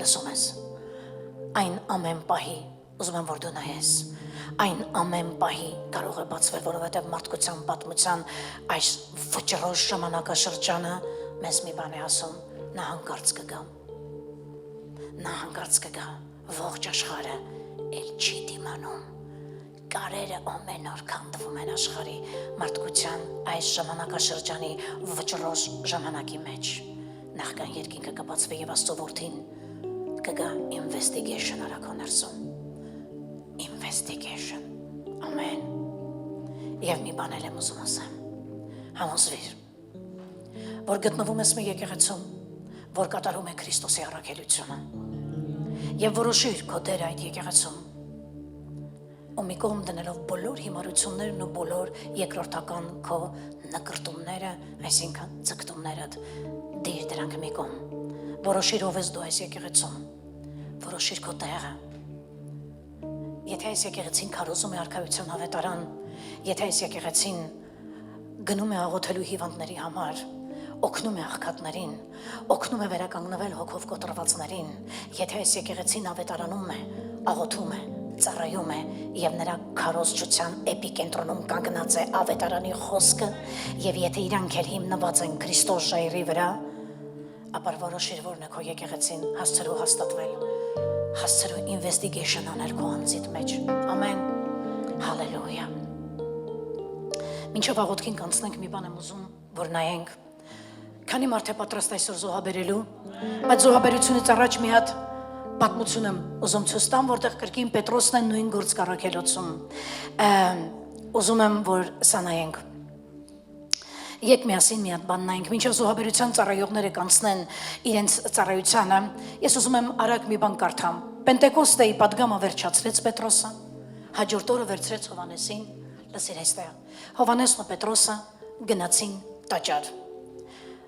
լսում ես, այն ամեն պահի ուզում եմ որ դու նայես այն ամեն պահի կարող է բացվել, որովհետև մարդկության պատմության այս վճռոտ ժամանակաշրջանը մեզ մի բան է ասում, նա հանկարծ կգա, ողջ աշխարհը էլ չի դիմանում, կարերը ամեն օր քանդվում են աշխարհի մարդկության այս ժամանակաշրջանի վճռոտ ժամանակի մեջ, նախքան երկինքը կբացվի եւ Աստծո որդին կգա investigation արակո ներսում, investigation, ամեն, եւ մի բան եմ ուզում ասեմ, համոզվիր, որ գտնվում ես մի եկեղեցում, որ կատարում է Քրիստոսի առաքելությունը, եւ որոշիր քո դեր այդ եկեղեցում, ու մի կողմ դնելով բոլոր հիմարություններն ու բոլոր երկրորդական քո նկրտումները, այսինքն ձգտումներդ, դիր դրանք մի կողմ, որոշիր ով ես դու այս եկեղեցում, որոշիր քո տեղը, եթե այս եկեղեցին քարոզում է արքայության ավետարան, եթե այս եկեղեցին գնում է աղոթելու հիվանդների համար, օգնում է աղքատներին, օգնում է վերականգնվել հոգով կոտրվածներին, եթե այս եկեղեցին ավետարանում է, աղոթում է, ծառայում է եւ նրա քարոզչության էպիկենտրոնում կանգնած է ավետարանի խոսքը եւ եթե իրանք էլ հիմնված են Քրիստոս ժայռի վրա, ապա որոշիր որն է քո եկեղեցին հասցրու հաստատվել, հասցրու investigation անել քո անձիդ մեջ, ամեն, հալելույա։ Մինչև աղոթքին կանցնենք մի բան եմ ուզում, որ նայենք, քանի մարդ է պատրաստ այսօր զոհաբերելու, բայց զոհաբերությունից առաջ մի հատ պատմություն եմ ուզում ցույց տամ, որտեղ կրկին Պետրոսն է նույն գործ կառաքելոցում, ուզում եմ որ սա նայենք, եկ միասին մի հատ բան նայենք, մինչև զոհաբերության ծառայողները կանցնեն իրենց ծառայությանը, ես ուզում եմ արագ մի բան կարդամ, Պենտեկոստեի պատգամը վերջացրեց Պետրոսը, հաջորդ օրը վերցրեց Հովանեսին, լսիր այստեղ, Հովանեսն ու Պետրոսը գնացին տաճար,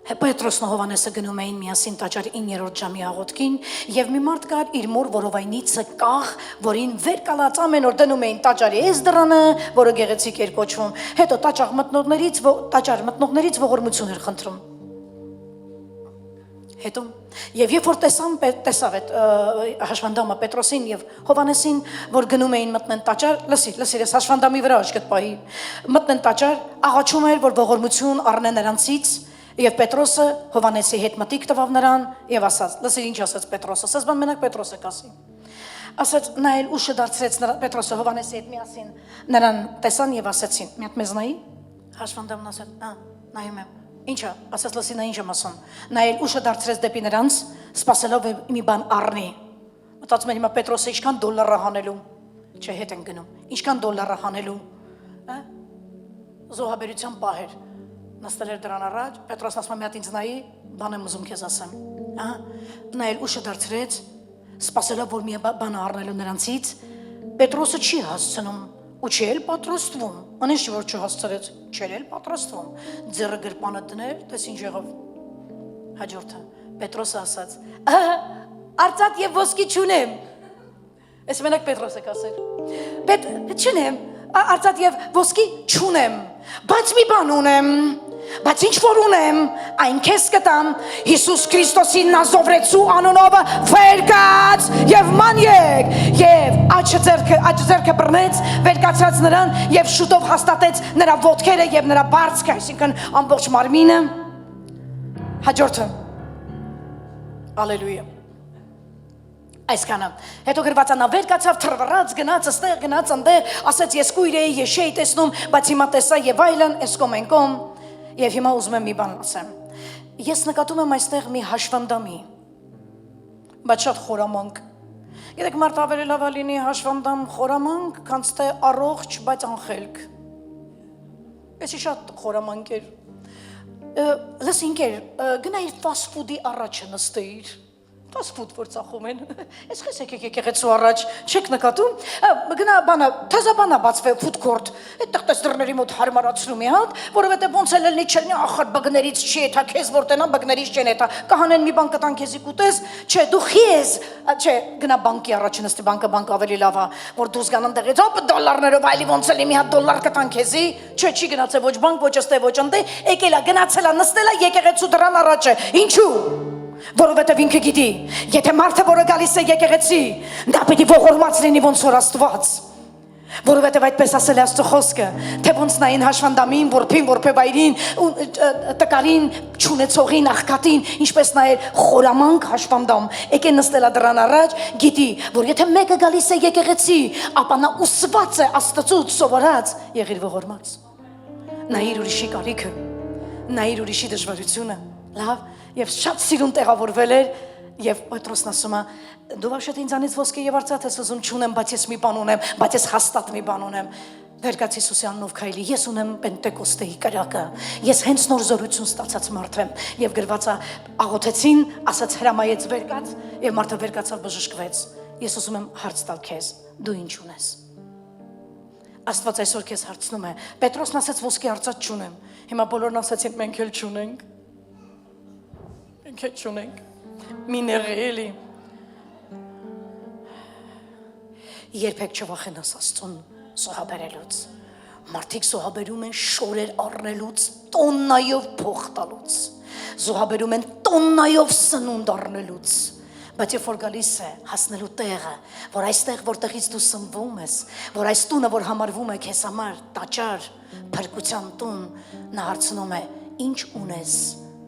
Պետրոսն ու Հովանեսը գնում էին միասին տաճար 9-րդ ժամի աղոթքին եւ մի մարդ կար իր մոր որովայնիցը կաղ, որին վեր կալած ամեն օր դնում էին տաճարի էսդրանը, որը գեղեցիկ էր կոչվում, հետո տաճար մտնողներից ողորմություն էր խնդրում։ Հետո եւ երբ որ տեսավ այդ հաշվանդամը Պետրոսին եւ Հովանեսին, որ գնում էին մտնեն տաճար, լսիր, ես հաշվանդամի վրա աչքդ պահի, մտնեն տաճար, աղաչում էր, որ ողորմություն առնեն նրանցից Եվ Պետրոսը Հովանեսի հետ մտիկ տվավ նրան եւ ասաց, լսիր ինչ ասաց Պետրոսը, ասաց բան մենակ Պետրոսը կասի։ Ասաց նա էլ ուշը դարձրեց Պետրոսը Հովանեսի հետ միասին նրան տեսան եւ ասացին, մի հատ մեզ նայի, հաշվանդամն ասաց, նայում եմ, ինչա, ասաց լսի նա ինչ եմ ասում։ Նա էլ ուշը դարձրեց դեպի նրանց, սպասելով մի բան առնի։ Մտածում եմ հիմա Պետրոսը ինչքան դոլար հանելու, չէ հետ են գնում, ինչքան դոլար հանելու, զոհաբերության պահեր նստել էր դրան առաջ, Պետրոսն ասում է մի հատ ինձ նայի, բան եմ ուզում քեզ ասեմ, նա էլ ուշը դարձրեց, սպասելով որ մի բան առնելու նրանցից, Պետրոսը չի հասցնում ու չի էլ պատրաստվում, անիշ որ չհասցրեց, չէր էլ պատրաստվում, ձեռը գրպանը դներ, տես ինչ եղավ, հաջորդը, Պետրոսը ասաց, արծաթ եւ ոսկի չունեմ, այս մենակ Պետրոսը կասեր, չունեմ, արծաթ եւ ոսկի չունեմ, բայց մի բան ունեմ, բայց ինչ որ ունեմ, այն քեզ կտամ, Հիսուս Քրիստոսի Նազովրեցու անունով վեր կաց եւ ման եկ, եւ աջ ձեռքը բռնեց, վեր կացած նրան եւ շուտով հաստատեց նրա ոտքերը եւ նրա բարձքը, այսինքն ամբողջ մարմինը, հաջորդը, ալելույա, այսքանը, հետո գրված անա վեր կացավ, թրվռած, գնաց, աստեղ, գնաց, անդեղ, ասեց ես կույր էի, ես չէի տեսնում, բայց հիմա տեսա եւ այլն, էսկոմ ենկոմ, եւ հիմա ուզում եմ մի բան ասեմ, ես նկատում եմ այստեղ մի հաշվանդամի, բայց շատ խորամանկ, գիտեք մարդ ավելի լավ լինի հաշվանդամ խորամանկ, քան թե առողջ, բայց անխելք, էսի շատ խորամանկ էր, լսի ինքեր, գնայիր fast food-ի առաջը նստեիր, fast food որ ծախում են, ես խես եկեղեցու առաջ, չեք նկատում, գնա բանա, թազա բանա բացվել food court, այդտեղ տես դռների մոտ հարմարացնում մի հատ, որովհետև ոնց էլ լինի չլինի ախր բգներից չի էթա, քեզ որ տենան բգներից չեն էթա, կհանեն մի բան կտան քեզի կուտես, չէ, դու խիես, չէ, գնա բանկի առաջ նստի, բանկ ավելի լավ է, որ դուրս գան ընդեղից, հոպ դոլարներով այլի ոնց էլ մի հատ դոլար կտան քեզի, չէ, չի գնացել ոչ բանկ, ոչ ըստե, ոչ ընտե, եկել է, գնացել է, նստել է եկեղեցու դռան առաջը, ինչու Որովհետև ինքը գիտի, եթե մարդը որը գալիս է եկեղեցի, դա պիտի ողորմած լինի ոնց որ Աստված։ Որովհետև այդպես ասել է Աստծո խոսքը, թե ոնց նային հաշվանդամին, որփին, որփեվայրին, տկարին, չունեցողին, աղքատին, ինչպես նայել խորամանկ հաշվանդամ, եկե նստելա դրան առաջ, գիտի, որ եթե մեկը գալիս է եկեղեցի, ապա նա ուսված է Աստծուց սովորած, եղիր ողորմած։ Նայիր ուրիշի կարիքը, նայիր ուրիշի դժվարությունը, լավ, եւ շատ սիրուն տեղավորվել էր, եւ Պետրոսն ասում է, դու վաշետ ինձանից ոսկե եւ արծաթ ես ուզում չունեմ, բայց ես մի բան ունեմ, բայց ես հաստատ մի բան ունեմ։ Վերկաց Հիսուսի անունով քայլի, ես ունեմ Պենտեկոստեի կրակը, ես հենց նոր զորություն ստացած մարդ եմ, եւ գրված է աղոթեցին, ասաց հրամայեց վերկաց, եւ մարդը վերկացավ բժշկվեց։ Ես ուզում եմ հարց տալ քեզ, դու ինչ ունես։ Աստված այսօր քեզ հարցնում է, Պետրոսն ասաց ոսկե արծաթ չունեմ, հիմա բոլորն ասացին մենք էլ չունենք։ Մենք էլ չունենք։ Միներելի։ Երբեք չվախենաս Աստծուն սոհաբերելուց։ Մարդիկ սոհաբերում են շորեր առնելուց, տոննայով փող տալուց։ Սոհաբերում են տոննայով սնունդ առնելուց։ Բայց երբ որ գալիս է հասնելու տեղը, որ այստեղ որտեղից դու սնվում ես, որ այս տունը որ համարվում է քեզ համար տաճար, փրկության տուն, նա հարցնում է, ինչ ունես,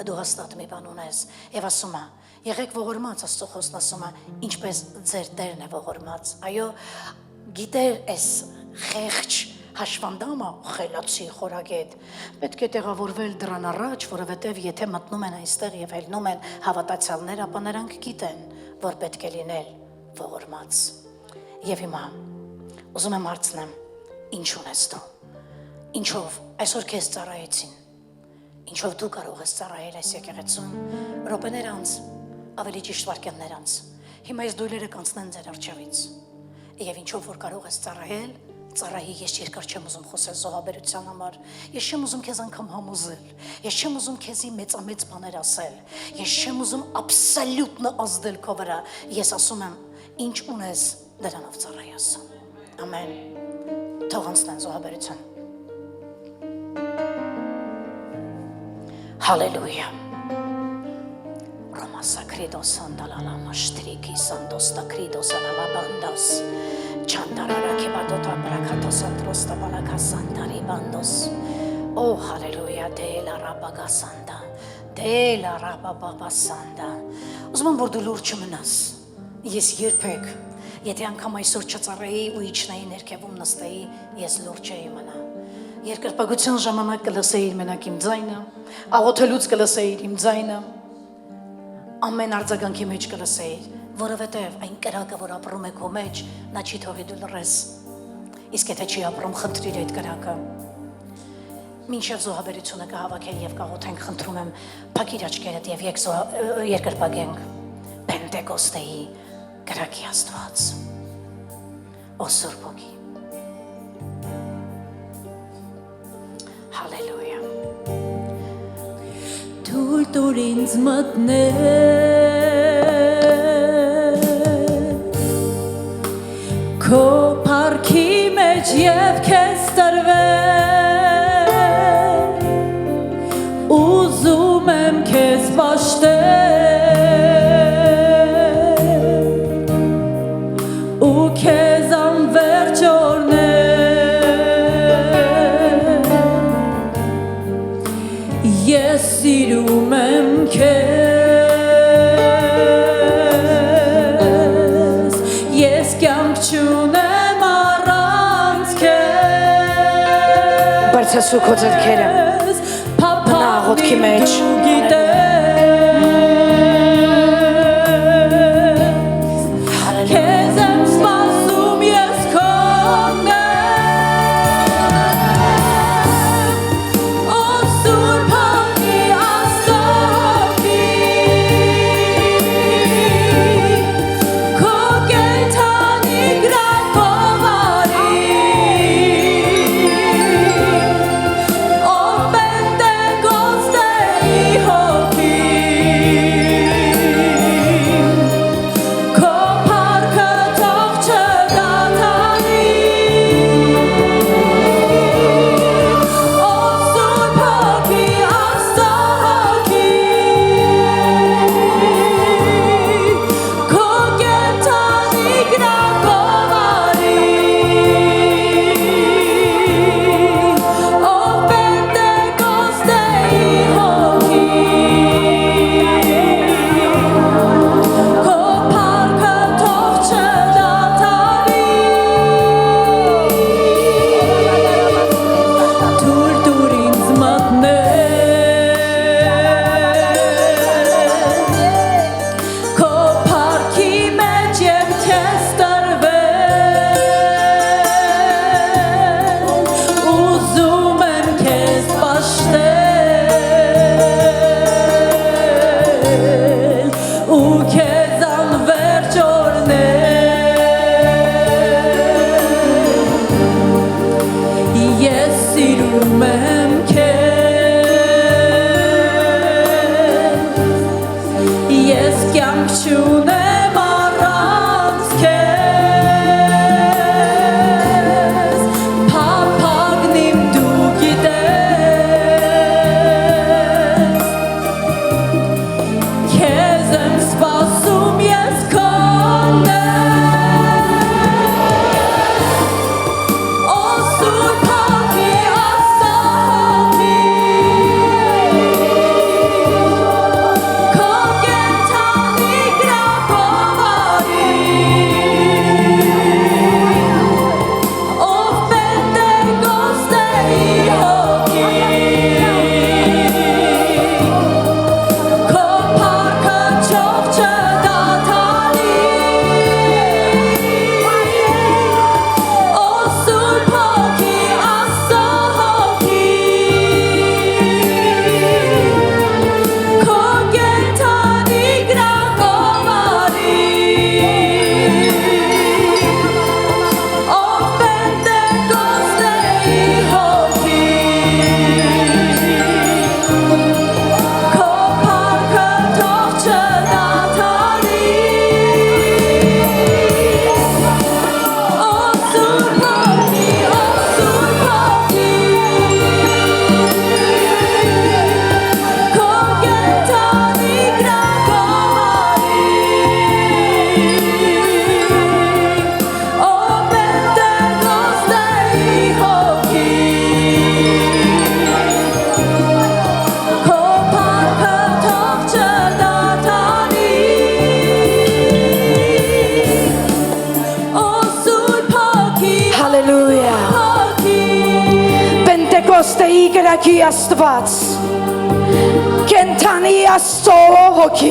դու հաստատ մի բան ունես, եւ ասում է, եղեք ողորմած, Աստծո խոսքն ասում է, ինչպես ձեր Տերն է ողորմած, այո, գիտեր այս խեղճ հաշվանդամը խելացի խորագետ պետք է տեղավորվել դրան առաջ, որովհետև եթե մտնում են այստեղ եւ ելնում են հավատացյալներ, ապա նրանք գիտեն, որ պետք է լինել ողորմած։ Եվ հիմա ուզում եմ հարցնեմ, ինչ ունես դու, ինչով այսօր քեզ ծառայեցին, ինչով դու կարող ես ծառայել այս եկեղեցուն, րոպեներ անց, ավելի ճիշտ վայրկյաններ անց, հիմա այս դույլերը կանցնեն ձեր առջևից, եւ ինչով որ կարող ես ծառայել, ծառայի, ես երկար չեմ ուզում խոսել զոհաբերության համար, ես չեմ ուզում քեզ անգամ համոզել, ես չեմ ուզում քեզի մեծամեծ բաներ ասել, ես չեմ ուզում աբսոլյուտնը ազդել քո վրա, ես ասում եմ, ինչ ունես, դրանով ծառայ ասում, ամեն, թող անցնեն զոհաբերության, հալելույա, Ռոմասա քրիդոս անդալալա մաշտրիկի սանդոս տա քրիդոս անալա բանդոս Չանդարարակի բադոտա բրակատոս անտրոստա բալակասանդարի բանդոս Օ հալելույա դել արաբագա սանդա դել արաբաբաբա սանդա Ուզում եմ որ դու լուր չմնաս Ես երբեք Եթե անգամ այսօր չծառայի ու իջնայի ներքևում նստեի ես լուր չէի մնա Երկրպագության ժամանակ կլսեիր մենակ իմ ձայնը Աղոթելուց կլսեիր իմ ձայնը Ամեն արձագանքի մեջ կլսեիր Որովհետև այն կրակը, որ ապրում է քո մեջ, նա չի թողի դու լռես։ Իսկ եթե չի ապրում, խնդրիր այդ կրակը։ Մինչև զոհաբերությունը կհավաքել եւ կաղոթենք, խնդրում եմ, փակիր աչքերդ եւ երկրպագենք Պենտեկոստեի կրակի Աստված։ Ո Սուրբ Հոգի։ Հալելույա։ Թույլ տուր ինձ մտնել Քո փառքի մեջ եւ քեզ տրվել Ուզում եմ քեզ պաշտել Ու քեզ անվերջ օրնել Ես սիրում եմ քեզ Չունեմ առանց քեզ Բարձրացրու քո ձեռքերը Մնա աղոթքի մեջ Քեզ եմ սպասում ես քոնն եմ Օ Սուրբ Հոգի Աստծո Հոգի կյանք չունեմ առանց քեզ փափագն իմ դու գիտես քեզ եմ սպասում ես քոնն Օ Սուրբ Հոգի Աստծո Քո կենթանի գրակովարի Ով Պենտեկոստեի հոգի Քո փառքը չող չդադարի Օ Սուրբ Հոգի Աստծո հոգի Քո կենթանի գրակովարի Ով Պենտեկոստեի հոգի Քո փառքը թող չդադարի Օ Սուրբ Հոգի, Օ Սուրբ Հոգի Քո կենթանի գրակովարի Ո Պենտեկոստեի հոգի Քո փառքը թող չդադարի Օ Սուրբ Հոգի, Հալելույա հոգի Պենտեկոստեի գրակի Աստված Կենթանի Աստծո հոգի